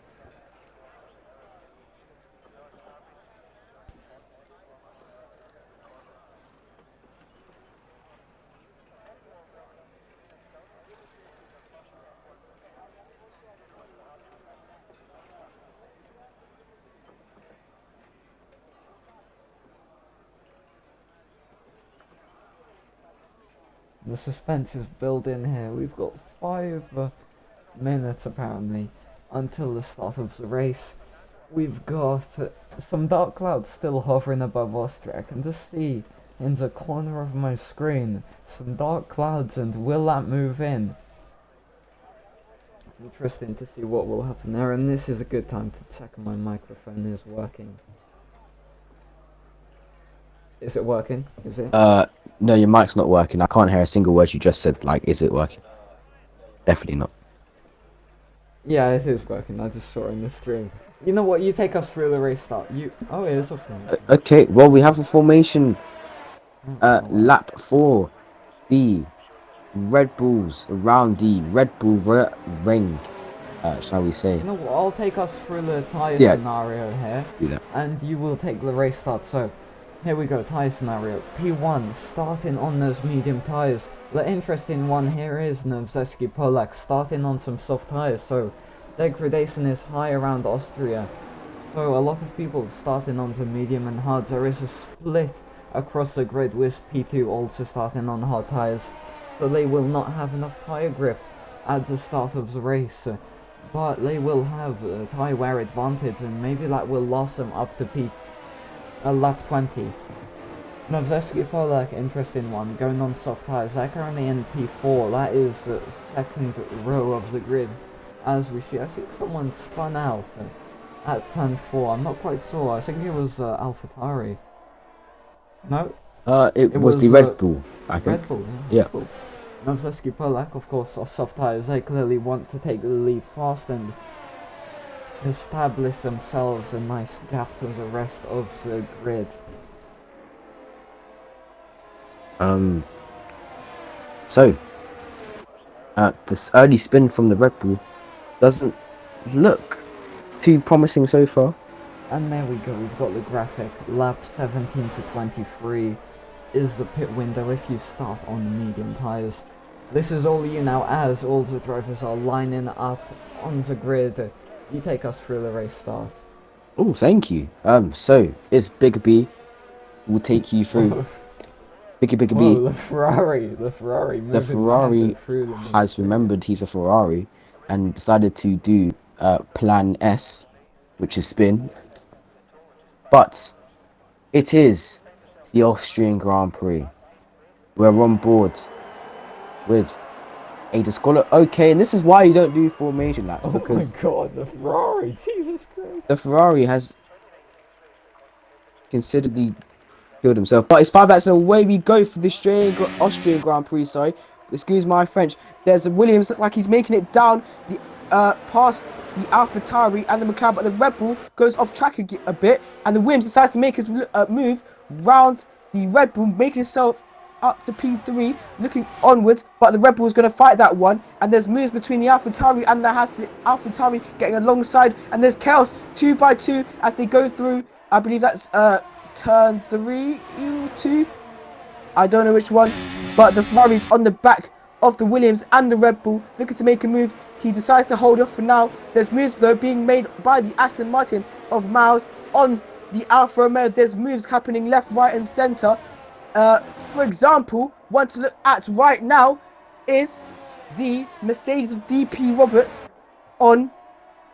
The suspense is building here. We've got 5 minutes apparently until the start of the race. We've got some dark clouds still hovering above Austria. I can just see in the corner of my screen some dark clouds, and will that move in? Interesting to see what will happen there, and this is a good time to check my microphone is working. Is it working? Is it? No, your mic's not working. I can't hear a single word you just said. Like, is it working? Definitely not. Yeah, it is working. I just saw it in the stream. You know what? You take us through the race start. Oh, it is a formation. Okay, well, we have a formation Oh, wow. lap for the Red Bulls around the Red Bull ring, shall we say. You know what? I'll take us through the tyre Yeah. scenario here, Do that. and you will take the race start. So, here we go. Tyre scenario. P1 starting on those medium tyres. The interesting one here is Novzeski Polak starting on some soft tyres. So, degradation is high around Austria. So a lot of people starting on the medium and hard. There is a split across the grid with P2 also starting on hard tyres. So they will not have enough tyre grip at the start of the race. But they will have a tyre wear advantage, and maybe that will last them up to lap 20. Novzeski Polak, interesting one, going on soft tyres. They're currently in P4. That is the second row of the grid. As we see, I think someone spun out at turn 4. I'm not quite sure. I think it was AlphaTauri. No? It was was the Red Bull, I think. Red Bull, Yeah. Cool. Novzeski Polak, of course, are soft tyres. They clearly want to take the lead fast and establish themselves a nice gap to the rest of the grid. So, this early spin from the Red Bull doesn't look too promising so far. And there we go, we've got the graphic. Lap 17 to 23 is the pit window if you start on medium tyres. This is all you now, as all the drivers are lining up on the grid. You take us through the race start. Oh, thank you. So it's Big B will take you through. Big B. Whoa, the Ferrari The moving Ferrari through the has remembered he's a Ferrari and decided to do Plan S, which is spin. But it is the Austrian Grand Prix. We're on board with a disqualification. Okay, and this is why you don't do formation laps, Oh because my god, the Ferrari, Jesus Christ. the Ferrari has considerably killed himself. But it's 5 laps and away we go for the Austrian Grand Prix, sorry. Excuse my French. There's a Williams, looks like he's making it down the past the AlphaTauri and the McLaren, but the Red Bull goes off track a bit, and the Williams decides to make his move round the Red Bull, making himself up to P3, looking onwards, but the Red Bull is going to fight that one, and there's moves between the AlphaTauri and the AlphaTauri getting alongside, and there's chaos 2 by 2 as they go through, I believe that's turn 3, 2, I don't know which one, but the Ferrari's on the back of the Williams and the Red Bull, looking to make a move. He decides to hold off for now. There's moves though being made by the Aston Martin of Miles on the Alfa Romeo. There's moves happening left, right and centre. For example, one to look at right now is the Mercedes of DP Roberts on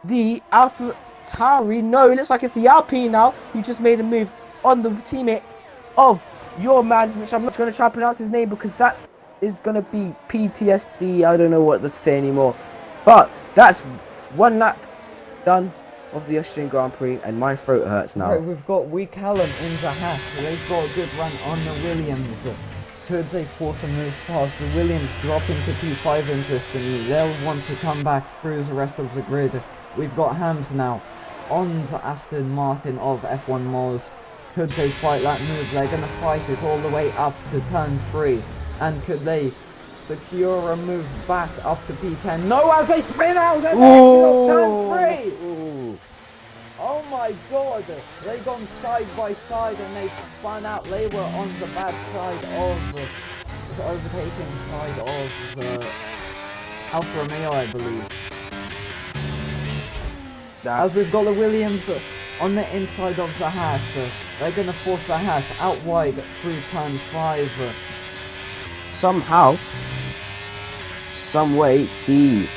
the AlphaTauri. No, it looks like it's the Alpine now who just made a move on the teammate of your man, which I'm not going to try to pronounce his name because that is going to be PTSD. I don't know what to say anymore. But that's 1 lap done of the Austrian Grand Prix, and my throat hurts now. Right, we've got Weak Callum in the hat. They've got a good run on the Williams. Could they force a move past the Williams, dropping to P5 interestingly? They'll want to come back through the rest of the grid. We've got Hams now on the Aston Martin of F1 Moles. Could they fight that move? They're going to fight it all the way up to turn 3. And could they secure a move back up to P10? No, as they spin out and turn 3! Ooh. Oh my god, they gone side by side and they spun out. They were on the bad side of the overtaking side of the Alfa Romeo, I believe. As we've got the Williams on the inside of the Haas, they're going to force the Haas out wide through turn 5. somehow, some way, the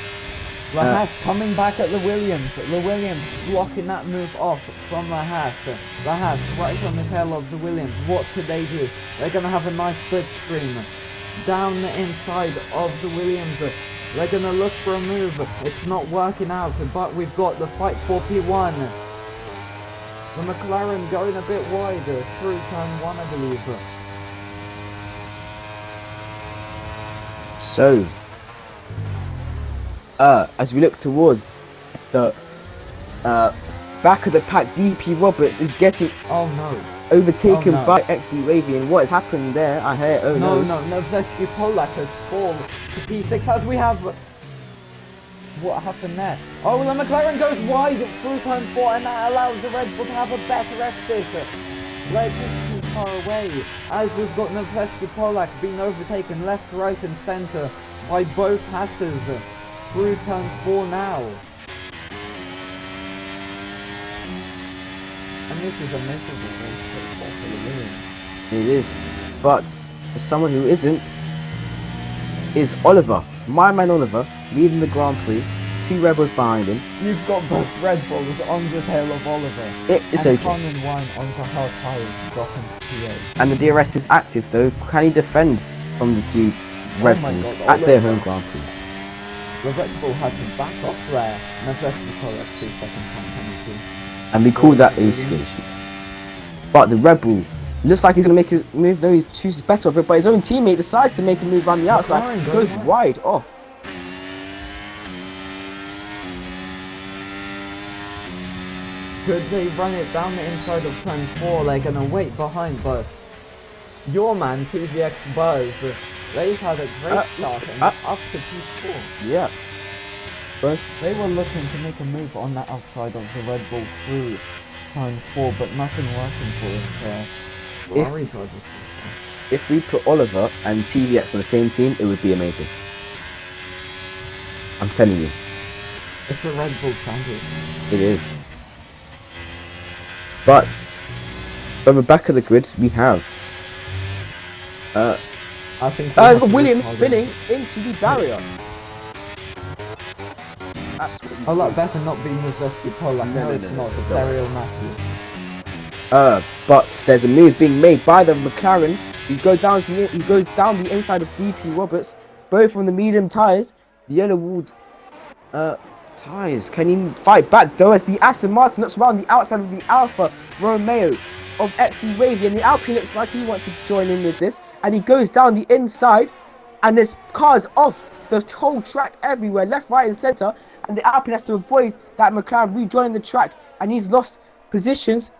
The Haas coming back at the Williams. The Williams blocking that move off from the Haas. The Haas right on the tail of the Williams. What could they do? They're going to have a nice slipstream down the inside of the Williams. They're going to look for a move. It's not working out, but we've got the fight for P1. The McLaren going a bit wide through turn 1, I believe. So, as we look towards the back of the pack, DP Roberts is getting Oh no. overtaken Oh, no. by XD Wavy, and what has happened there? I hear. Oh No, no! Nevzesky Polak has fallen to P6 as we have... What happened there? Oh, the McLaren goes wide through turn 4 and that allows the Red Bull to have a better exit. Like, it's too far away, as we've got Nevzesky Polak being overtaken left, right and centre by both Hasses through turn 4 now. And this is a miserable race for the Williams. It is, but for someone who isn't, is Oliver. My man Oliver, leading the Grand Prix, 2 Rebels behind him. You've got both Red Bulls on the tail of Oliver. It's and okay. Kong and Wine onto hard tyres, dropping to P8. And the DRS is active though. Can he defend from the 2 Red my Bulls God, at their Oliver. home Grand Prix? The Red Bull had to back off there. Nevzesky Polak 2 second time penalty. And we call that a escalation. But the Red Bull looks like he's going to make a move. No, he chooses better of it, but his own teammate decides to make a move on the outside. McLaren Goes goes wide off. Could they run it down the inside of turn 4? They're gonna wait behind, but your man, TVX Buzz, they've had a great start and up to P4. Yeah. First, They were looking to make a move on that outside of the Red Bull through turn 4, but nothing working for us there. Ferrari drivers. if we put Oliver and TVX on the same team, it would be amazing. I'm telling you, It's a Red Bull champion. it is. But from the back of the grid, we have I think we have to Williams look spinning into the barrier. Absolutely. Oh, that better not be Nevzesky Polak. No, it's not. It's Ariel Matthews. But there's a move being made by the McLaren. He goes down the inside of DP Roberts, both on the medium tyres, the yellow walled tyres. Can he fight back though as the Aston Martin looks around the outside of the Alfa Romeo of XD Wavy, and the Alpine looks like he wants to join in with this, and he goes down the inside, and there's cars off the whole track everywhere, left, right and centre, and the Alpine has to avoid that McLaren rejoining the track, and he's lost positions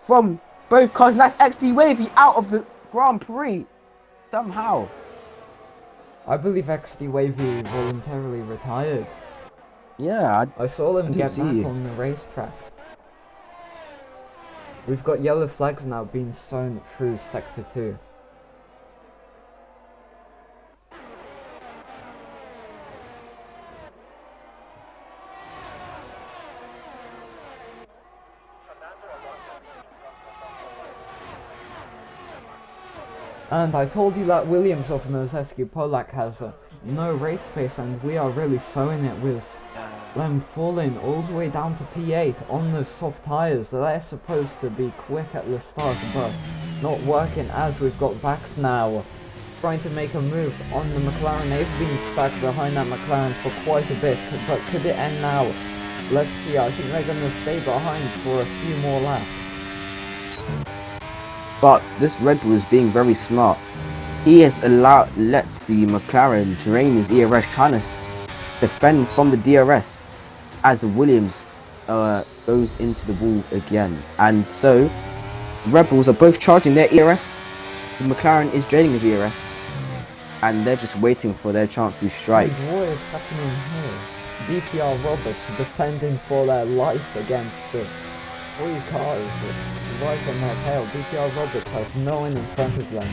from both cars, and that's XD Wavy out of the Grand Prix somehow. I believe XD Wavy voluntarily retired. Yeah, I saw them didn't get see back you. on the racetrack. We've got yellow flags now being sown through Sector 2. And I told you that Williams of Nevzesky Polak has no race pace, and we are really showing it with them falling all the way down to P8 on the soft tyres. They're supposed to be quick at the start, but not working, as we've got Vax now trying to make a move on the McLaren. They've been stuck behind that McLaren for quite a bit, but could it end now? Let's see. I think they're going to stay behind for a few more laps. But this Red Bull is being very smart. He has let the McLaren drain his ERS, trying to defend from the DRS as the Williams goes into the wall again. And so, Red Bulls are both charging their ERS. The McLaren is draining his ERS. And they're just waiting for their chance to strike. And what is happening here? DPR Roberts defending for their life against the 3 cars right on their tail. DPR Roberts has no one in front of them.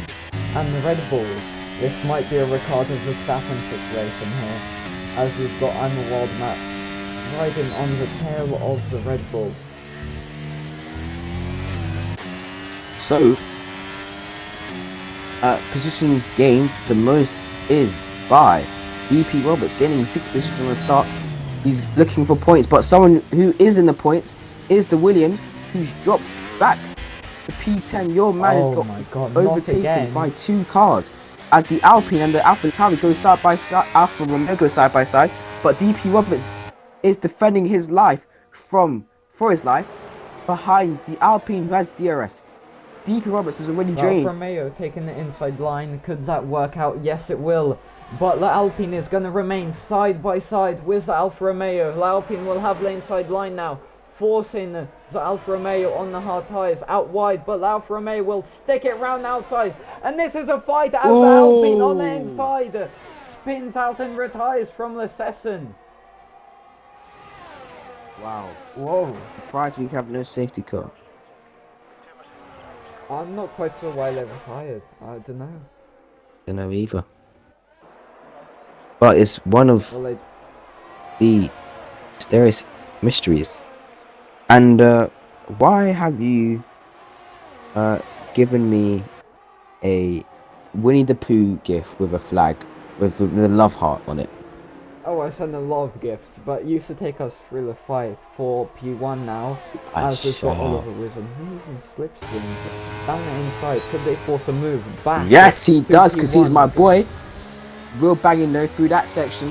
And the Red Bulls, this might be a Ricardo Verstappen situation here, as we've got I'm a Wild Matt riding on the tail of the Red Bull. So, positions gained, the most is by DP Roberts, gaining 6 positions on the start. He's looking for points, but someone who is in the points is the Williams, who's dropped back to P10. Your man has Oh got my god, not overtaken again. by 2 cars as the Alpine and the Alpha Tauri go side by side. Alfa Romeo go side by side, but DP Roberts is defending his life for his life behind the Alpine who has DRS. DP Roberts is already Alfa drained. Romeo taking the inside line. Could that work out? Yes, it will. But the Alpine is going to remain side by side with the Alfa Romeo. The Alpine will have the inside line now, forcing the Alfa Romeo on the hard tyres out wide. But the Alfa Romeo will stick it round outside. And this is a fight as the Alpine on the inside spins out and retires from the session. Wow. Whoa. Surprised we have no safety car. I'm not quite sure why they retired. I don't know. Don't know either. But it's one of Well, the mysterious mysteries. And why have you given me a Winnie the Pooh gift with a flag with the love heart on it? oh, I sent a lot of gifts, but used to take us through the fight for P1 now. As we've got Oliver Wisdom. He's in slipstream. Down the inside, could they force a move back? Yes, he to does, because he's P1? my boy. Real banging though through that section,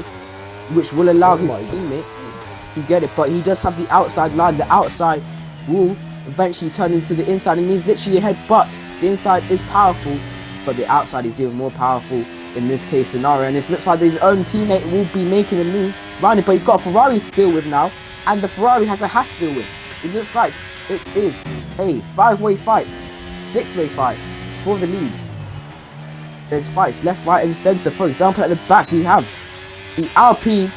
which will allow his my teammate to get it. But he does have the outside line. The outside will eventually turn into the inside, and he's literally ahead. But the inside is powerful, but the outside is even more powerful in this case scenario. And it looks like his own teammate will be making a move around it, but he's got a Ferrari to deal with now, and the Ferrari has a Haas to deal with. It looks like it is a 5-way fight, 6-way fight for the lead. There's fights left, right and centre. For example, at the back we have the Alpine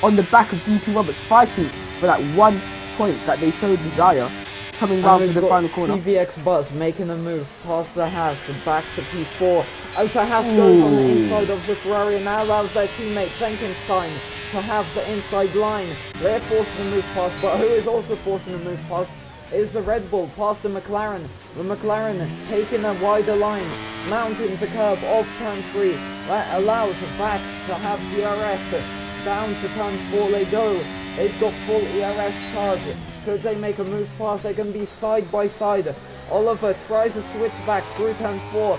on the back of DP Roberts fighting for that 1 point that they so desire, coming round to the final corner. TVX Buzz making a move past the Haas back to P4. As the Haas goes on the inside of the Ferrari and now allows their teammate Frankenstein to have the inside line. They're forcing a move past, but who is also forcing a move past is the Red Bull past the McLaren. The McLaren taking a wider line, mounting the curb off turn 3. That allows the back to have DRS. Down to turn 4 they go. They've got full ERS charge. Could they make a move past? They're going to be side by side. Oliver tries to switch back through turn 4,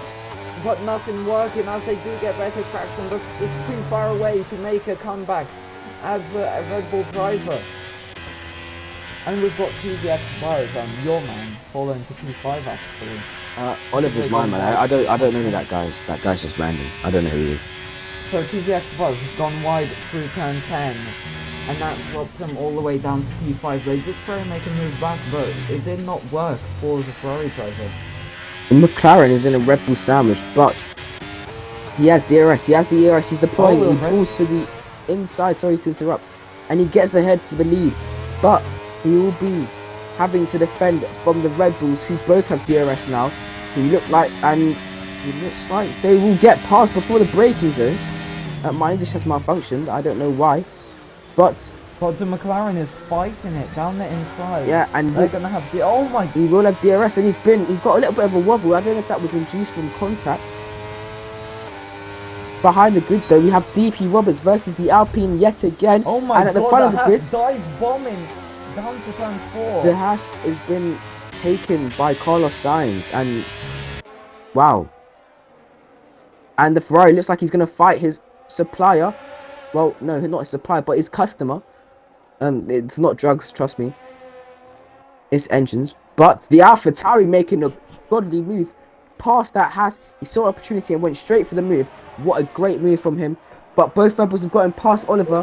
but nothing working as they do get better traction, but it's too far away to make a comeback as a Red Bull driver. And we've got TVX Buzz, your man, falling to P5 actually. Oliver's my man. I don't know who that guy is. That guy's just random. I don't know who he is. So TVX Buzz has gone wide through turn 10, and that drops him all the way down to P5. They just try to make a move back, but it did not work for the Ferrari driver. The McLaren is in a Red Bull sandwich, but he has DRS. He has the ERS. He's deploying. He pulls to the inside. Sorry to interrupt, and he gets ahead for the lead, but he will be having to defend from the Red Bulls, who both have DRS now. Who look like, and it looks like they will get past before the braking zone. My English has malfunctioned. I don't know why, but the McLaren is fighting it down the inside. yeah, and they're gonna have the he will have DRS, and he's got a little bit of a wobble. I don't know if that was induced from contact. Behind the grid though, we have DP Roberts versus the Alpine yet again. Oh my and at god, the front of the grid, dive bombing down to turn 4. the Haas has been taken by Carlos Sainz, and wow. And the Ferrari looks like he's going to fight his supplier. Well, no, not his supplier, but his customer. It's not drugs, trust me. It's engines. But the Alpha Tauri making a godly move past that Haas. He saw opportunity and went straight for the move. What a great move from him. But both Rebels have gotten past Oliver,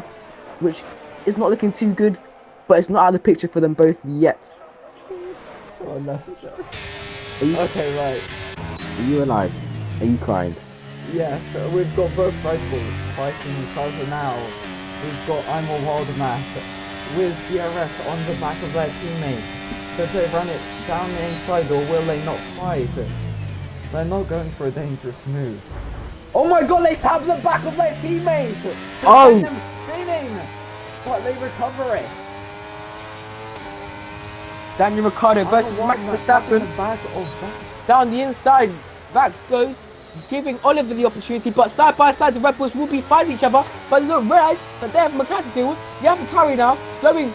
which is not looking too good. But it's not out of the picture for them both yet. So unnecessary. Okay, right. Are you alive? Are you crying? Yeah, so we've got both Red Bulls fighting each other now. We've got Imel Waldemath with DRS on the back of their teammate. Could they run it down the inside or will they not fight? They're not going for a dangerous move. Oh my god, they tap the back of their teammate! Oh! Them spinning! But they recover it. Daniel Ricciardo versus Max Verstappen. The back of that. Down the inside, Max goes, giving Oliver the opportunity, but side by side the Red Bulls will be fighting each other, but look, realize that they have McLaren to deal with. The AlphaTauri now going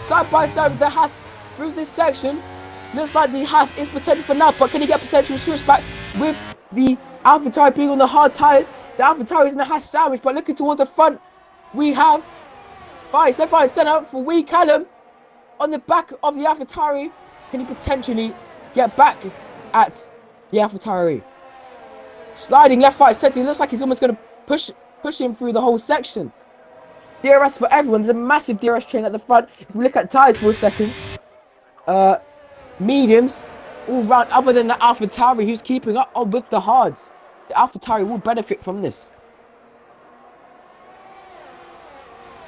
side by side with the Haas through this section. Looks like the Haas is protected for now, but can he get potential switchback with the AlphaTauri being on the hard tyres? The AlphaTauri is in the Haas sandwich, but looking towards the front, we have Vice. Left, right, centre for Wee Callum on the back of the AlphaTauri. Can he potentially get back at the AlphaTauri? Sliding left, right, centre. It looks like he's almost going to push him through the whole section. DRS for everyone. There's a massive DRS train at the front. If we look at tyres for a second, mediums all round, other than the AlphaTauri, who's keeping up with the hards. The AlphaTauri will benefit from this.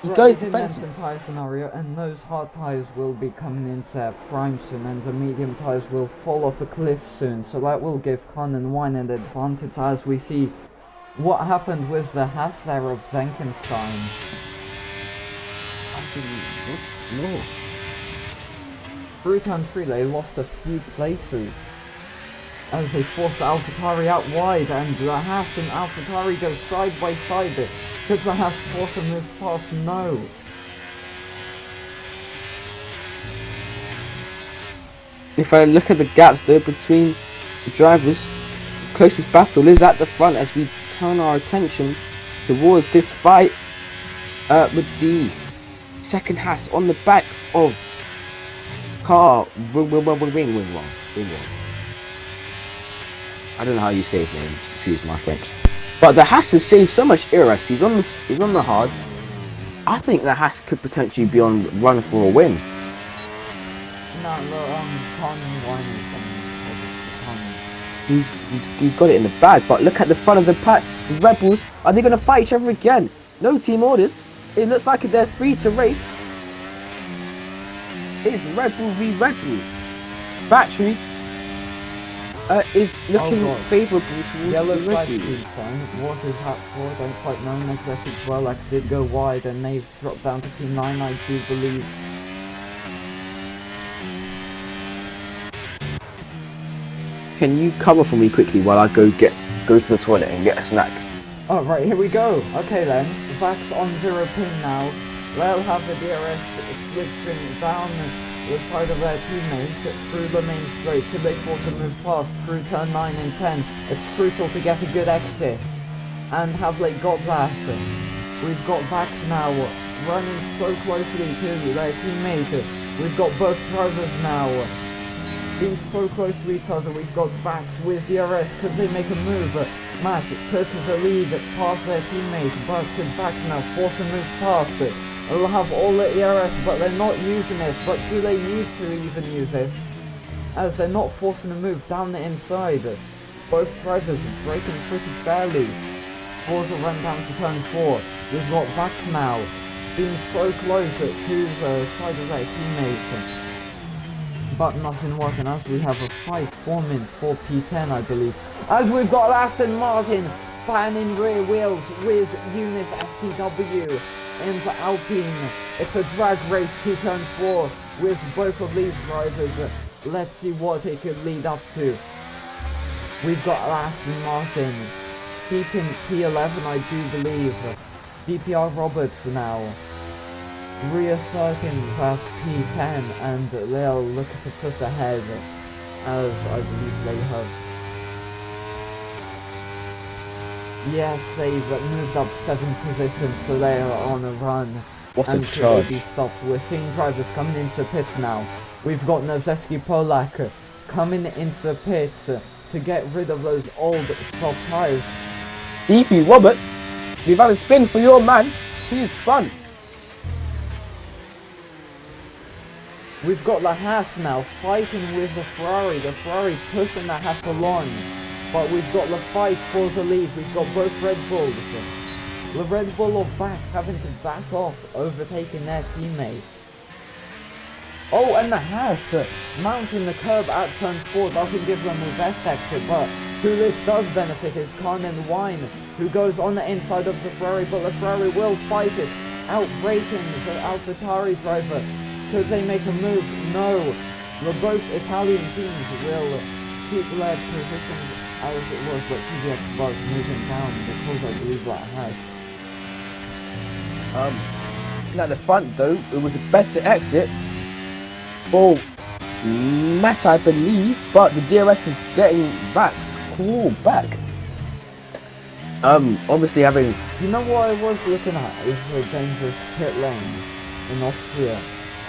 He goes defensive. Tyre scenario, and those hard tyres will be coming into their prime soon, and the medium tyres will fall off a cliff soon, so that will give Khan and Wine an advantage as we see what happened with the Haas there of Zenkenstein. No. Through turn 3 they lost a few places as they forced the AlphaTauri out wide, and the Haas and AlphaTauri go side by side. Could the Haas force a move past? No. If I look at the gaps though between the drivers, the closest battle is at the front as we turn our attention towards this fight with the second Haas on the back of car Wing. I don't know how you say his name, excuse my French. But the Haas has saved so much ERS. He's on the hards. I think the Haas could potentially be on run for a win. No, Khan and Wine is coming. He's got it in the bag, but look at the front of the pack. The Red Bulls, are they going to fight each other again? No team orders. It looks like they're free to race. It's Red Bull v Red Bull. Battery is looking favourable towards Yellow the flag Red is Bull. fine. What is that for? I don't quite know. Magnetic Dwellax did go wide, and they've dropped down to P9, I do believe. Can you cover for me quickly while I go to the toilet and get a snack? Oh, right, here we go. Okay then, Vax on 0 pin now. They'll have the DRS switching down the side of their teammates through the main straight till they force a move past through turn 9 and 10. It's crucial to get a good exit. And have they got that? We've got Vax now running so closely to their teammate. We've got both drivers now being so close to each other. We've got Vax with DRS. Could they make a move? Matt pushes the lead past their teammate, but could Vax now force a move past it? They'll have all the ERS, but they're not using it. But do they need to even use it? As they're not forcing a move down the inside. Both drivers are braking pretty fairly. Forza run down to turn 4. We've got Vax now being so close to the side of their teammate. But nothing working as we have a fight forming for P10, I believe. As we've got Aston Martin fanning rear wheels with Unit STW into Alpine. It's a drag race to turn 4 with both of these drivers. Let's see what it could lead up to. We've got Aston Martin keeping P11, I do believe. DPR Roberts now reasserting that P10, and they'll look to push ahead as I believe they have. Yes, they've moved up 7 positions, so they are on a run. What a and charge. be stopped. We're seeing drivers coming into pits now. We've got Nozeski Polak coming into the pit to get rid of those old soft tyres. DP Roberts, we've had a spin for your man. He's fun. We've got the Haas now fighting with the Ferrari pushing the Haas along. But we've got the fight for the lead. We've got both Red Bulls. The Red Bull of back having to back off, overtaking their teammate. Oh, and the Haas mounting the curb at turn 4 doesn't give them the best exit, but who this does benefit is Khan and Wine, who goes on the inside of the Ferrari, but the Ferrari will fight it, out-braking the AlphaTauri driver. Could they make a move? No. The both Italian teams will keep lead position as it was, but TVX was moving down because I believe that has. Looking at the front though, it was a better exit for Matt, I believe, but the DRS is getting Max cool back. Obviously having. You know what I was looking at is the dangerous pit lane in Austria.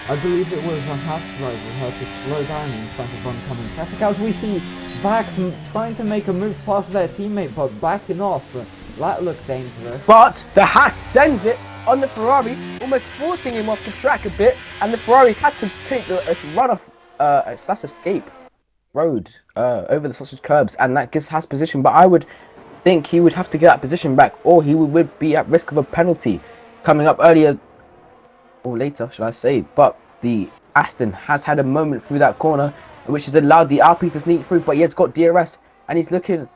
I believe it was a Haas driver who had to slow down in front of oncoming traffic, as we see Vax trying to make a move past their teammate but backing off. That looked dangerous. But the Haas sends it on the Ferrari, almost forcing him off the track a bit, and the Ferrari had to take a run-off / escape road over the sausage curbs, and that gives Haas position. But I would think he would have to get that position back, or he would be at risk of a penalty coming up earlier or later, should I say. But the Aston has had a moment through that corner, which has allowed the Alpine to sneak through, but he has got DRS, and he's looking.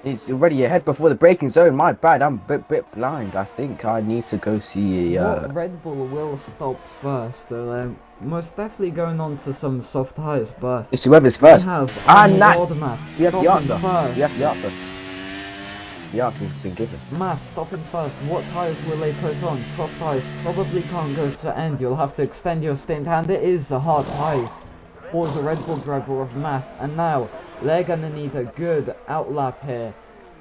He's already ahead before the braking zone. My bad, I'm a bit blind. I think I need to go see What Red Bull will stop first, though they're most definitely going on to some soft tyres, but it's whoever's first. And that we have the answer. We have the answer. The answer's been given. Matt, stopping first. What tyres will they put on? Soft tyres probably can't go to the end. You'll have to extend your stint, and it is the hard tyres for the Red Bull driver of Matt. And now they're gonna need a good outlap here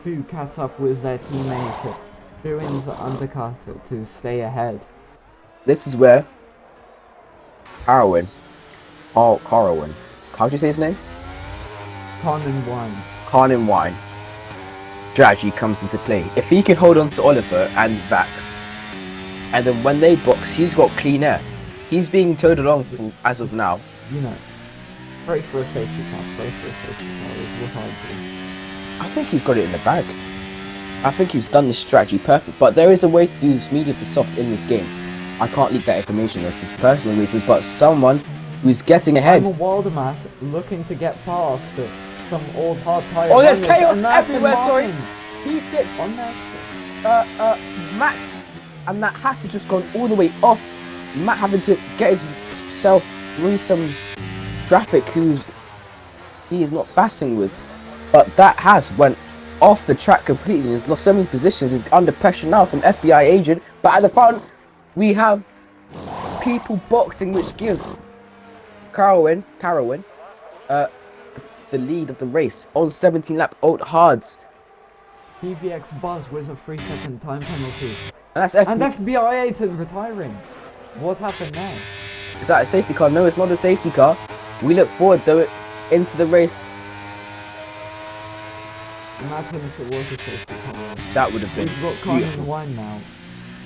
to catch up with their teammate doing the undercut to stay ahead. This is where Carwin, how do you say his name? Carnin Wine strategy comes into play. If he can hold on to Oliver and Vax, and then when they box, he's got clean air. He's being towed along as of now. You know, pray for a safety car, is what I do. I think he's got it in the bag. I think he's done this strategy perfect, but there is a way to do this medium to soft in this game. I can't leak that information for personal reasons, but someone who's getting ahead. I'm a Waldemath looking to get past some old hard tire. Oh, there's chaos everywhere, sorry. He sits on there. Matt, and that has to just gone all the way off. Matt having to get himself through some traffic he is not passing with. But that has went off the track completely. He's lost so many positions. He's under pressure now from FBI agent. But at the front, we have people boxing, which gives Carwin the lead of the race on 17 lap old hards. TVX Buzz with a 3-second time penalty. And that's FBI agent retiring. What happened there? Is that a safety car? No, it's not a safety car. We look forward though into the race. Imagine if it was a safety car. That would have been We've got Carmen Wine now.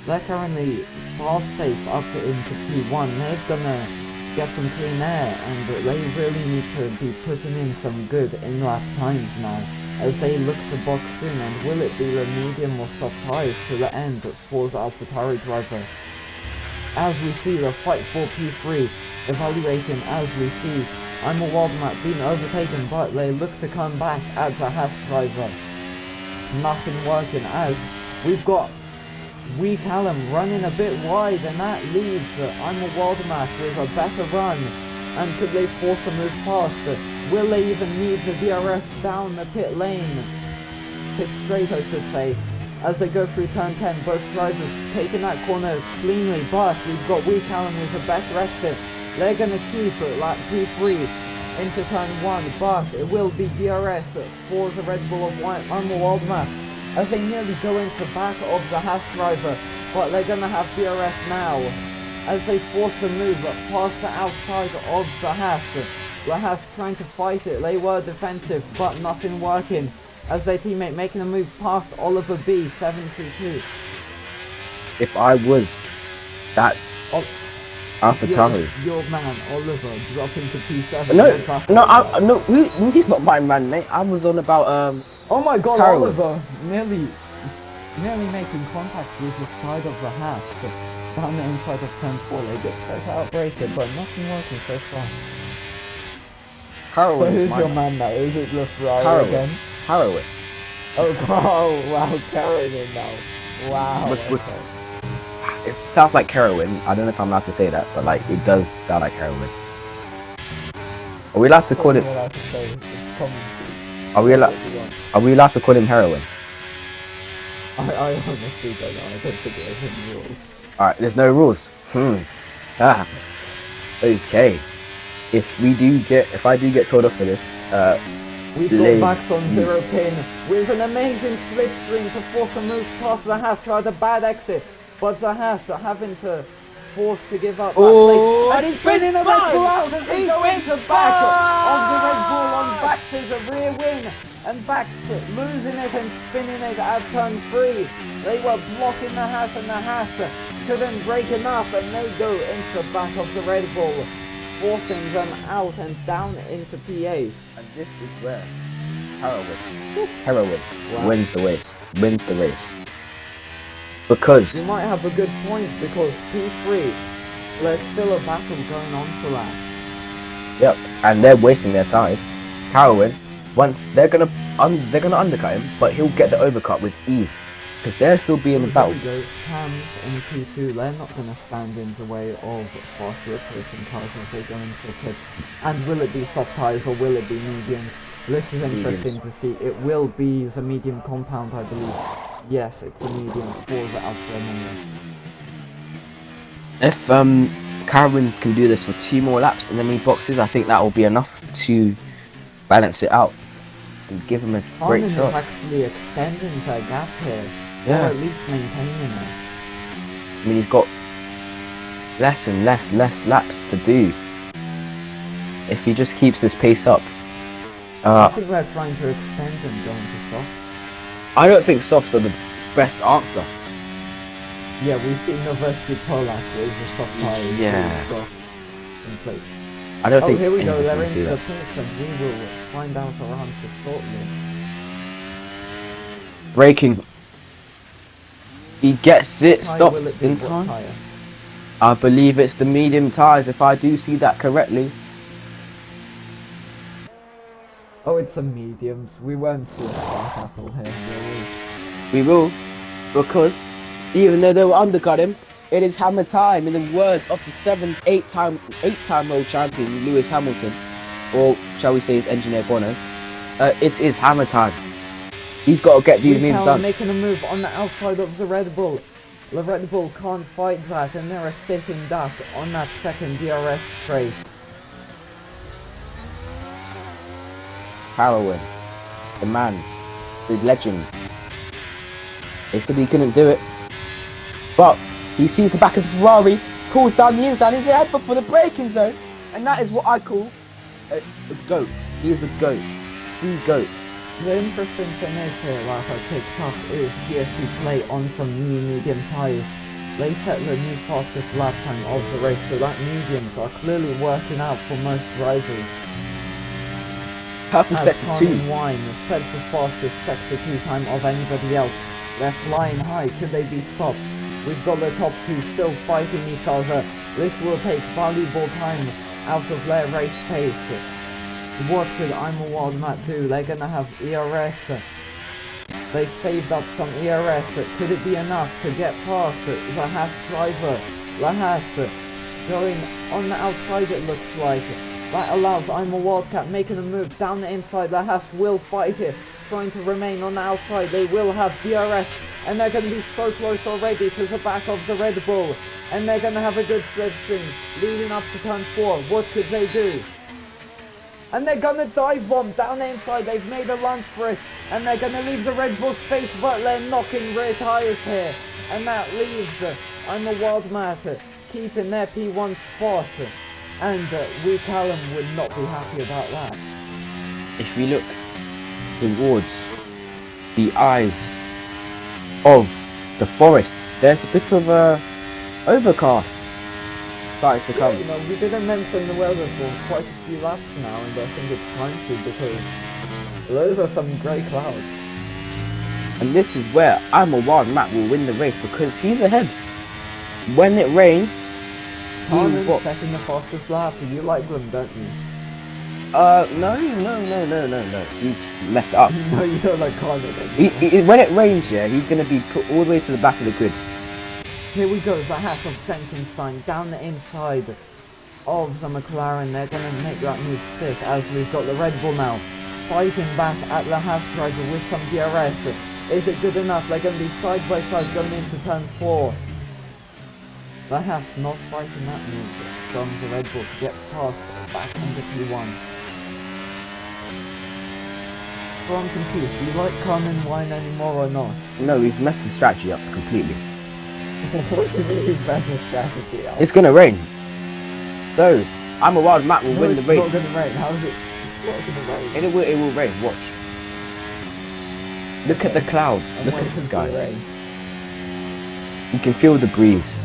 They're currently fast safe up into P1. They're gonna get some clean air, and they really need to be putting in some good in-lap times now as they look to box soon. And will it be the medium or soft tyres to the end for the AlphaTauri driver? As we see the fight for P3 evaluating, as we see I'm a Wildmat being overtaken, but they look to come back as a Haas driver. Nothing working, as we've got Wee Callum running a bit wide, and that leaves I'm a Wildmat with a better run. And could they force a move past? Will they even need the DRS down the pit lane? Pit straight, I should say. As they go through turn 10, both drivers taking that corner cleanly, but we've got Wee Callum with a better exit. They're going to keep it like P3 into turn 1, but it will be DRS for the Red Bull of Unreal World Map as they nearly go into the back of the Haas driver, but they're going to have DRS now as they force the move past the outside of the Haas. The Haas trying to fight it, they were defensive, but nothing working as their teammate making a move past Oliver B, 732. If I was that AlphaTauri. Your man, Oliver, dropping to P7. No, he's not my man, mate. I was on about, oh my god, Carolyn. Oliver nearly making contact with the side of the Haas. Down the inside of turn 4, they get set out breaker, but nothing working so far. Carolyn So is who's my your man. man now? Is it LaFerrari again? Carolyn. Oh wow, Carolyn now. Wow. Okay. It sounds like heroin. I don't know if I'm allowed to say that, but like it does sound like heroin. Are we allowed to call it? You're allowed to say it's commentary. Are we allowed? What you want. Are we allowed to call him heroin? I honestly don't know. I don't think there's any rules. All right. There's no rules. Ah. Okay. If I do get told off for this, We've Lame. got Max on 0 pin with an amazing slipstream to force a move past the Haas, tried a bad exit, but the Haas are having to force to give up. Oh, and he's spinning a Red Bull out as he goes into back of the Red Bull on Bax is a rear win, and Bax losing it and spinning it at turn 3. They were blocking the Haas and the Haas couldn't break enough, and they go into the back of the Red Bull, forcing them out and down into P8. and this is where heroin Wow. wins the race. Because You might have a good point because P3, there's still a battle going on for that. yep, and they're wasting their tires. Heroin, once they're gonna undercut him, but he'll get the overcut with ease because they're still being There battled. we go, Hams and P2, they're not going to stand in the way of fast rotating cars as they go into the pit. And will it be soft tires or will it be mediums? This is interesting to see. It will be the medium compound, I believe. Yes, it's a medium for the Austria moment. If Carwin can do this for 2 more laps in the main boxes, I think that will be enough to balance it out and give him a great Harman is shot. actually extending their gap here, Yeah. or at least maintaining it. I mean, he's got less and less laps to do. If he just keeps this pace up, I think they're trying to extend and go into soft. I don't think softs are the best answer. Yeah, we've seen Noveski Polak with the soft tires. Yeah. Soft in place. I don't Oh, think here we go, anyone they're can into see the that. pits and we will find out around the shortly. Braking. He gets it, Tyre stops will it be? in What time. tyre? I believe it's the medium tyres, if I do see that correctly. Oh, it's a mediums. We won't see a front apple here, will we? We will, because even though they will undercut him, it is hammer time in the words of the 8-time world champion Lewis Hamilton, or shall we say his engineer Bono. It is hammer time. He's got to get these moves Mikhail done. making a move on the outside of the Red Bull. The Red Bull can't fight that and they're a sitting duck on that second DRS straight. Carowin, the man, the legend. They said he couldn't do it, but he sees the back of the Ferrari, pulls down the inside, he's head for the braking zone, and that is what I call a goat. He is the goat, the goat. The interesting thing is here, like I picked up, is GSC play on some new medium tyres. They set the new fastest lap time of the race, so that mediums are clearly working out for most drivers. Purple As sector 2. Carmen Wine set the fastest sector 2 time of anybody else. They're flying high, could they be stopped? We've got the top 2 still fighting each other. This will take valuable time out of their race pace. What could I'm a Wild Matt do? They're gonna have ERS. They saved up some ERS. Could it be enough to get past the Haas driver? The Haas going on the outside, it looks like. That allows I'm a Wildcat making a move down the inside. The Haas will fight it, trying to remain on the outside. They will have DRS, and they're going to be so close already to the back of the Red Bull. And they're going to have a good slipstream leading up to turn 4. What could they do? And they're going to dive bomb down the inside. They've made a lunge for it, and they're going to leave the Red Bull space, but they're knocking rear tyres here. And that leaves I'm a Wild Matter keeping their P1 spot. And we Callum would not be happy about that. If we look towards the eyes of the forests, there's a bit of a overcast starting to come. You know, we didn't mention the weather for quite a few laps now, and I think it's time to, because those are some grey clouds. And this is where I'm a Wild Matt will win the race because he's ahead. When it rains, Harman's what? second the fastest lap. You like them, don't you? No. He's messed up. No, you don't like Harman. When it rains, yeah, he's going to be put all the way to the back of the grid. Here we go, the Haas of Senkenstein down the inside. of the McLaren. They're going to make that move stick as we've got the Red Bull now fighting back at the half driver with some DRS. Is it good enough? They're going to be side by side going into turn 4. The half not fighting that move from the Red Bull to get past back into P1. So I'm confused. Do you like Carmen Wine anymore or not? No, he's messed the strategy up completely. What do you mean he's better strategy? It's gonna rain. So, I'm a wild Matt will win the race. It's not gonna rain. How is it? It's not gonna rain. It will rain, watch. Look at the clouds, And look when at the does it sky. rain? You can feel the breeze.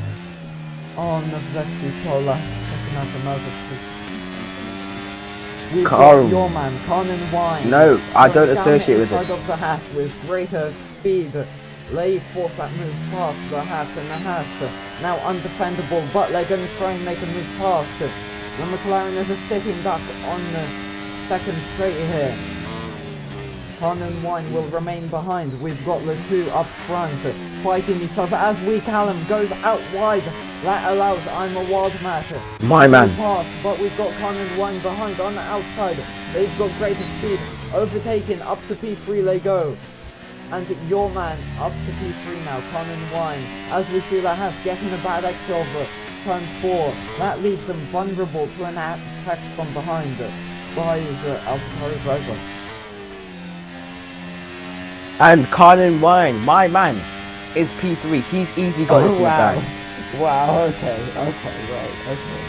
Oh, no, that's the solar. Taking out another street. We've Carl. got your man, Conan Wine. No, I don't Going down associate the with it. inside of the hash with greater speed. Lay force that move past the hash, and the hash now undefendable, but they're going to try and make a move past. The McLaren is a sitting duck on the second straight here. Conan Wine will remain behind. We've got the two up front fighting each other as we Callum goes out wide. That allows I'm a wild matter. My man. Pass, but we've got Conan Wine behind on the outside. They've got greater speed. Overtaken up to P3 they go. And your man up to P3 now, Conan Wine. As we see that has getting a bad exit over turn 4. That leaves them vulnerable to an attack from behind by the AlphaTauri driver. And Carlin Wine, my man, is P3. He's easily got this in the bag. Wow, okay, right, okay.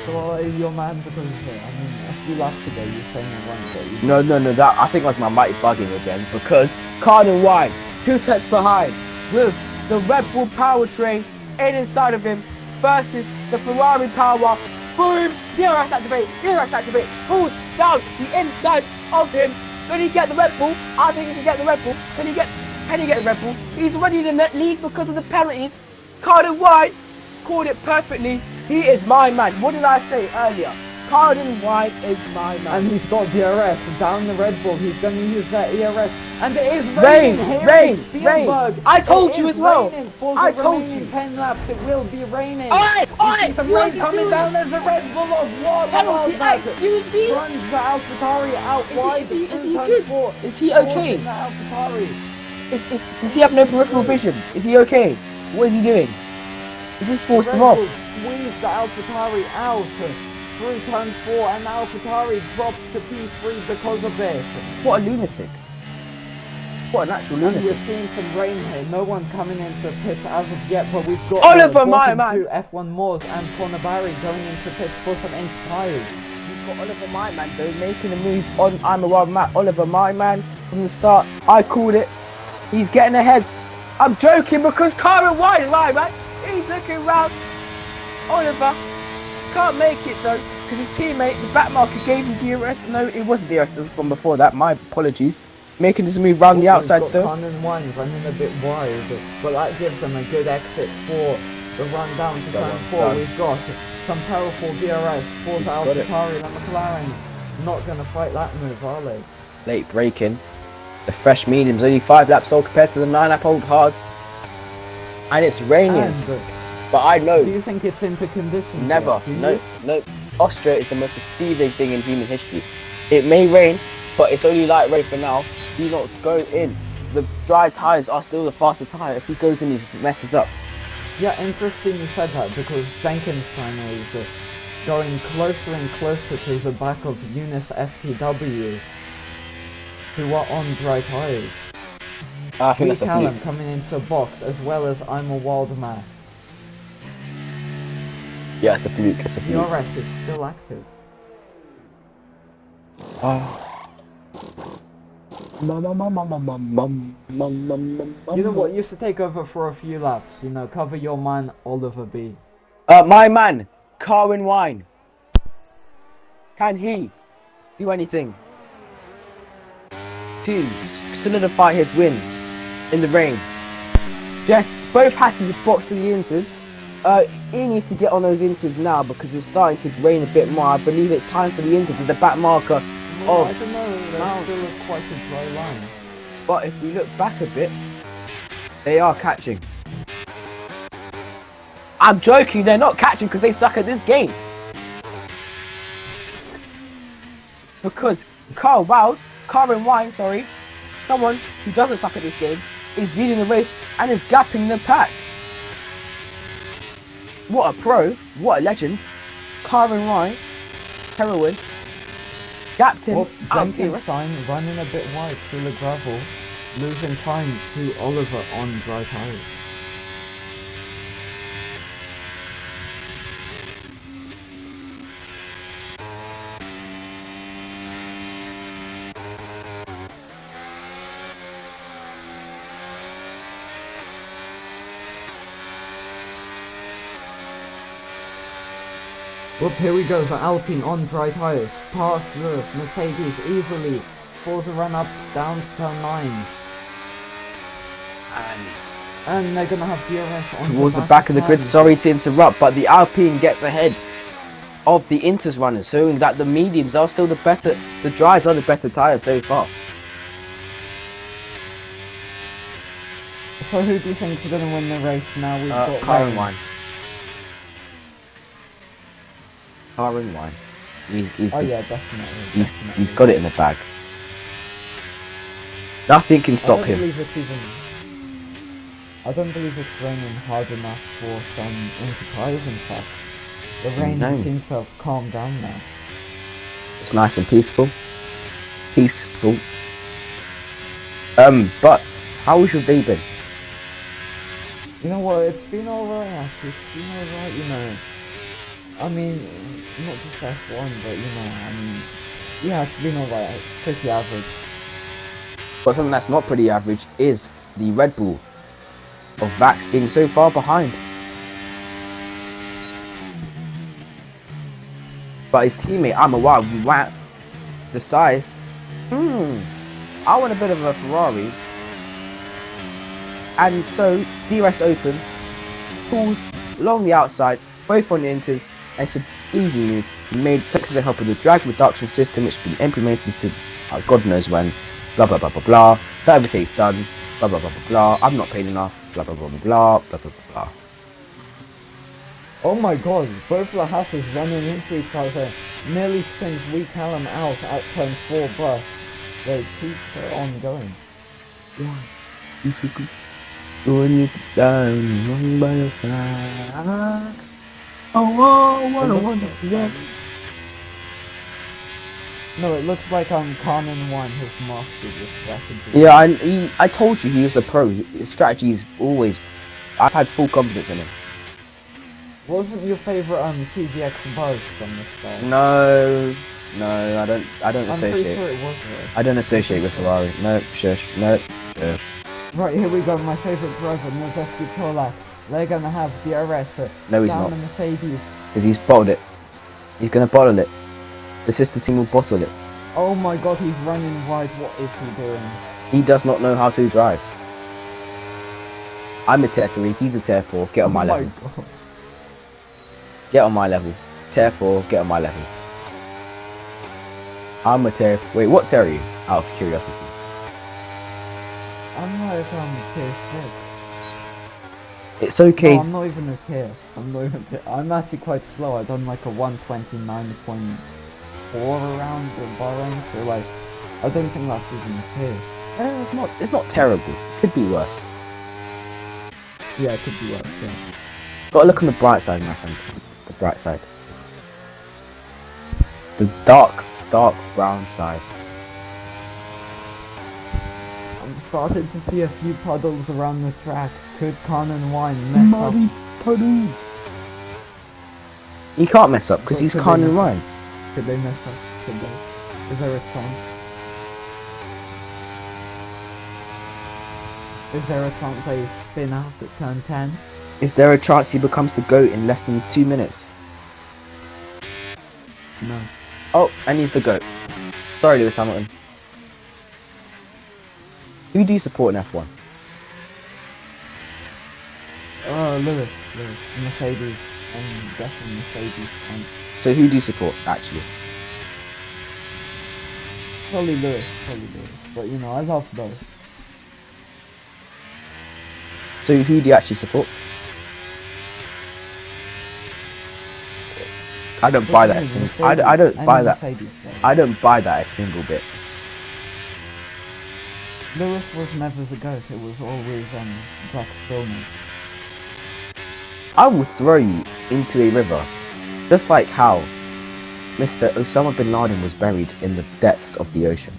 So your man, because I mean, a few laps ago you saying it wrong, but No, that I think that's my mighty bugging again because Carlin Wine, 2 tenths behind, with the Red Bull powertrain inside of him versus the Ferrari power. Boom! DRS activate, pulls down the inside of him. Can he get the Red Bull? I think he can get the Red Bull. Can he get the Red Bull? He's already in the net lead because of the penalties. Carlin White called it perfectly. He is my man. What did I say earlier? Carlin White is my man. and he's got DRS down the Red Bull. He's going to use that ERS, and it is Rain, raining. Here rain, in Spielberg. rain. I told It you is as well. raining for the I told remaining you. 10 laps. It will be raining. Oi, oi, You see some what rain are you coming doing? down. There's a Red Bull of water. Penalty, excuse me. Runs the AlphaTauri out wide. is he through turn good? 4, Is he okay? forcing the AlphaTauri. Does he have no peripheral vision? Is he okay? What is he doing? He just forced him off. Red Bull squeezed the AlphaTauri out through turn 4, and AlphaTauri drops to P3 because of it. What a lunatic. What an actual And we're lunatic. seeing some rain here. No one coming into pits as of yet, but we've got Oliver, my bottom man. 2 F1 Moors and Conor Barry going into pits for some inch tires. You've got Oliver, my man, though, making a move on I'm a Wild Matt. Oliver, my man, from the start. I called it. He's getting ahead. I'm joking because Carlin White is my man. He's looking round. Oliver can't make it though because his teammate, the back marker, gave him DRS. No, it wasn't DRS, it was from before that. My apologies. Making this move round the outside We've got though. Conan Wine running a bit wide, but that gives them a good exit for the run down to Go turn on, 4. son. We've got some powerful DRS for the He's got it. AlphaTauri and the McLaren. Not going to fight that move, are they? Late braking. The fresh medium's only 5 laps old compared to the 9 lap old hards. And it's raining. And But I know. do you think it's into conditions? Never. yet? Do you? No. Austria is the most deceiving thing in human history. It may rain, but it's only light rain for now. Do not go in. The dry tyres are still the faster tyre. If he goes in, he messes up. Yeah, interesting you said that, because Jenkins is going closer and closer to the back of Eunice FTW, who are on dry tyres. I think We that's a Callum fluke. coming into box, as well as I'm a wild man. Yeah, it's a fluke. It's a fluke. DRS is still active. You know what, used to take over for a few laps, you know, cover your man, Oliver B. My man, Carwin Wine. Can he do anything to solidify his win in the rain? Yes, both Hasses have boxed to the inters. He needs to get on those inters now because it's starting to rain a bit more. I believe it's time for the inters at the back marker. Well, Oh, I don't know, there's still quite a dry line. but if we look back a bit, they are catching. I'm joking, they're not catching because they suck at this game. Because Carl and Wine, someone who doesn't suck at this game, is leading the race and is gapping the pack. What a pro, what a legend. Karen Wine, heroin, gapped him Well, out Jenkins sign running a bit wide through the gravel, losing time to Oliver on dry tyres. Whoop, here we go, the Alpine on dry tyres, past the Mercedes easily, pulls a run up, down to turn 9. And they're gonna have DRS on towards the back of the grid. Sorry to interrupt, but the Alpine gets ahead of the Inters runners, showing that the mediums are still the dries are the better tyres so far. So who do you think is gonna win the race now? We've got Karen rain. Wine. Karen Wine. Oh yeah, definitely. He's got it in the bag. Nothing can stop I don't him. believe it's raining hard enough for some enterprise in fact. The rain No. seems to have calmed down now. It's nice and peaceful. Peaceful. But how was your day been? You know what, it's been alright actually, it's been alright, you know. I mean, not just F1, but you know, I mean, yeah, it's been alright, it's pretty average. But something that's not pretty average is the Red Bull of Vax being so far behind. But his teammate Amawat decides, I want a bit of a Ferrari. And so DRS open, pulls along the outside, both on the inters, and it's an easy move. He made thanks to the help of the drag reduction system, which has been implemented since God knows when. Blah blah blah blah blah. So everything's done. Blah blah blah blah blah. I'm not paid enough. Blah blah blah blah blah blah blah blah. Oh my god, both the Hasses running into each other nearly sends Wee Callum out at turn 4, but they keep on going. Yeah, basically. When you down, running by your side. Oh, what. No, it looks like Carmen One has mastered this strategy. Yeah, I told you he was a pro. His strategy is always. I've had full confidence in him. Wasn't your favourite TGX Buzz from the start? No, I don't I'm pretty associate. sure it was though. I don't associate with Ferrari. No, shush, no, shush. Right, here we go, my favourite driver, Noveski Tolak. They're gonna have DRS No, he's down not. the Mercedes. Because he's bottled it. He's gonna bottle it. The sister team will bottle it. Oh my god, he's running wide, what is he doing? He does not know how to drive. I'm a tier 3, he's a tier 4, get on my level. God. Get on my level. Tier 4, get on my level. I'm a tier... Wait, what tier are you? Out of curiosity. I'm like tier 6. It's okay. No, I'm not even a tier. I'm actually quite slow. I've done like a 129.4 around the Bahrain, so like, I don't think that's even a tier. It's not terrible. Could be worse. Yeah, it could be worse, yeah. Gotta look on the bright side, my friend. The bright side. The dark brown side. I'm starting to see a few puddles around the track. Could Khan and Wine mess up? puddle. He can't mess up because he's Could Khan they and mess Ryan. Could they mess up? Could they? Is there a chance? Is there a chance they spin out at turn 10? Is there a chance he becomes the GOAT in less than 2 minutes? No. Oh, and he's the GOAT. Sorry, Lewis Hamilton. Who do you support in F1? Lewis, Mercedes, I'm guessing Mercedes, and So who do you support, actually? probably Lewis, but you know, I love both. So who do you actually support? I don't What buy do that. you mean, I don't Mercedes? buy Any that. Mercedes though. I don't buy that a single bit. Lewis was never the GOAT, it was always Jack Stillman. I will throw you into a river, just like how Mr. Osama bin Laden was buried in the depths of the ocean.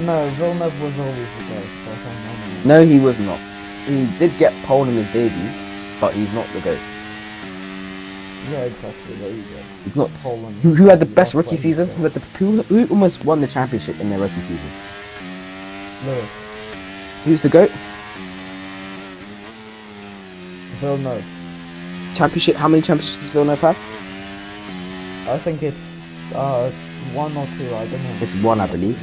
No, Villeneuve was always the GOAT, so I don't know. No, he was not. He did get pole in his debut, but he's not the GOAT. Yeah, exactly, there you go. He's not. Poland. Who had the best That's rookie what he season? said. Who almost won the championship in their rookie season? Lewis. Who's the GOAT? Villeneuve. Championship? How many championships does Villeneuve have? I think it's one or two, I don't know. It's one, I believe.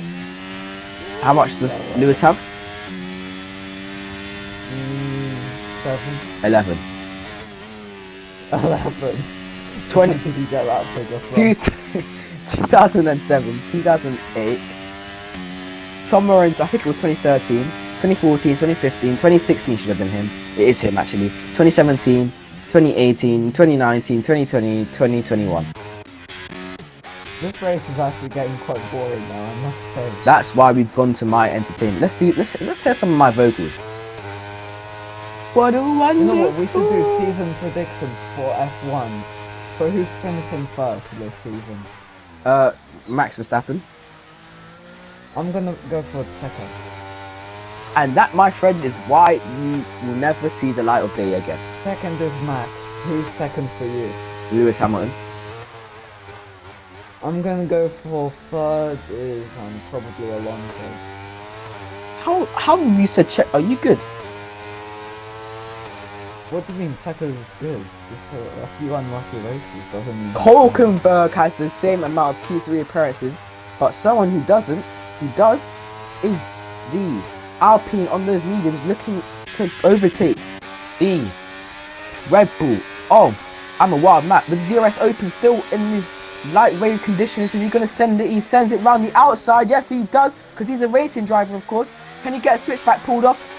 How much does Yeah, well. Lewis have? 7. 11. 11. 20. Did you get that figure from? 2007, 2008. Somewhere in, I think it was 2013, 2014, 2015, 2016 should have been him. It is him actually. 2017, 2018, 2019, 2020, 2021. This race is actually getting quite boring now, I must say. That's why we've gone to my entertainment. Let's hear some of my vocals. What a wonderful. You know what, we should do season predictions for F1. So who's finishing first this season? Max Verstappen. I'm gonna go for second. And that, my friend, is why you will never see the light of day again. Second is Max. Who's second for you? Lewis Hamilton. I'm gonna go for third is probably Alonso. How you said check? Are you good? What do you mean second is good? Just a few unlucky races doesn't mean... Hulkenberg has the same amount of Q3 appearances, but someone who does, is the Alpine on those mediums looking to overtake the Red Bull of I'm a Wild Matt. The DRS Open still in these light wave conditions. Is he going to send it? He sends it round the outside. Yes, he does, because he's a racing driver, of course. Can he get a switchback pulled off?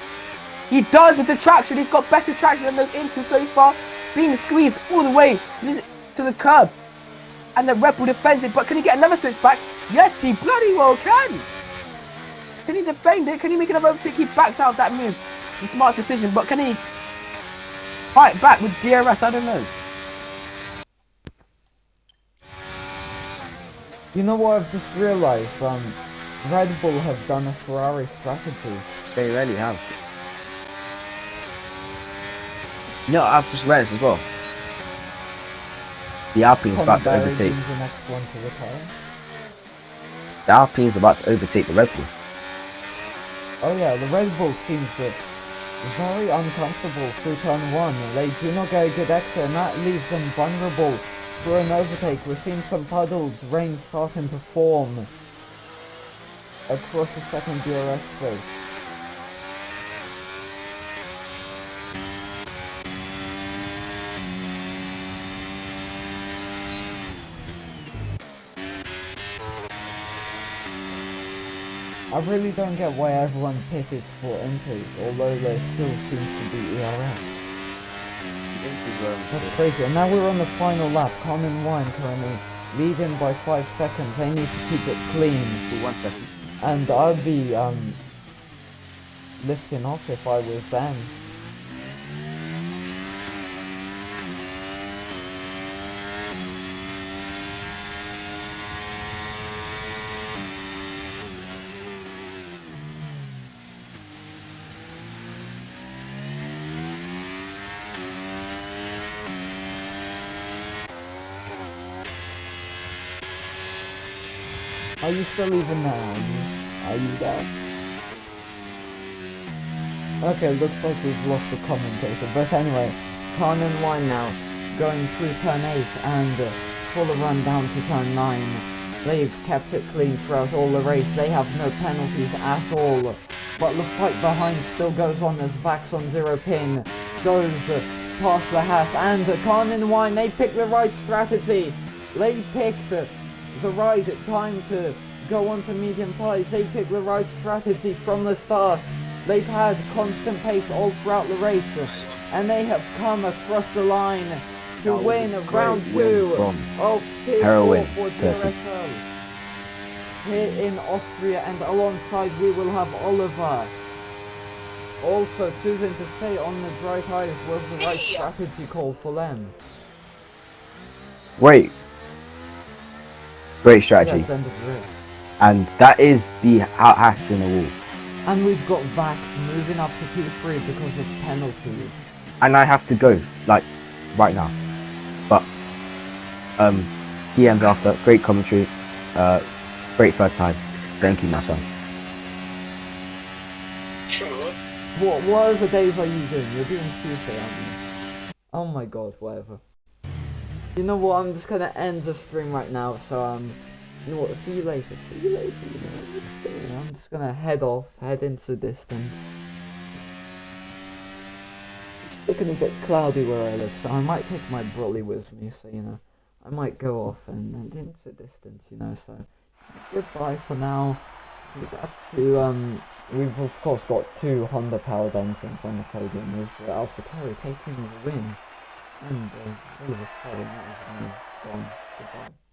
He does with the traction. He's got better traction than those Inters so far. Being squeezed all the way to the curb. And the Red Bull defends it, but can he get another switchback? Yes, he bloody well can. Can he defend it? Can he make another overtake? He backs out of that move. A smart decision, but can he fight back with DRS? I don't know. You know what I've just realised? Red Bull have done a Ferrari strategy. They really have. No, I've just read this as well. The Alpine's about to overtake. The next one to retire. The Alpine's about to overtake the Red Bull. Oh yeah, the Red Bull seems very uncomfortable through turn 1. They do not get a good exit, and that leaves them vulnerable for an overtake. We're seeing some puddles, rain starting to form across the second DRS space. I really don't get why everyone pitted for Inters, although there still seems to be ERS. That's crazy. And now we're on the final lap. Common Wine currently leading by 5 seconds. They need to keep it clean. For 1 second. And I'd be lifting off if I was them. Are you still even there? Are you there? Okay, looks like we've lost the commentator. But anyway, Khan and Wine now going through turn 8 and full of run down to turn 9. They've kept it clean throughout all the race. They have no penalties at all. But the fight behind still goes on as Vax on 0 pin goes past the Haas, and Khan and Wine, they pick the right strategy. They picked the right time to go on to medium tyres. They picked the right strategy from the start. They've had constant pace all throughout the race. and they have come across the line to That was win a round great win 2 from of Tier 4 Heroin for Turkey. GSRL. Here in Austria, and alongside we will have Oliver. Also choosing to stay on the dry tires was the right strategy call for them. Great strategy. Yes, end of race. And that is the Hassan Award. And we've got Vax moving up to P3 because of penalties. And I have to go, like, right now. But, DMs after, great commentary, great first time. Thank you, my son. What other days are you doing? You're doing Tuesday, aren't you? Oh my god, whatever. You know what, I'm just gonna end the stream right now, so you know what, see you later, you know, I'm just gonna head into the distance. It's gonna get cloudy where I live, so I might take my brolly with me, so you know, I might go off and into the distance, you know, so goodbye for now. We've of course got 2 Honda powered engines on the podium with AlphaTauri taking the win, and Oliver Stirling, that was gone. Goodbye.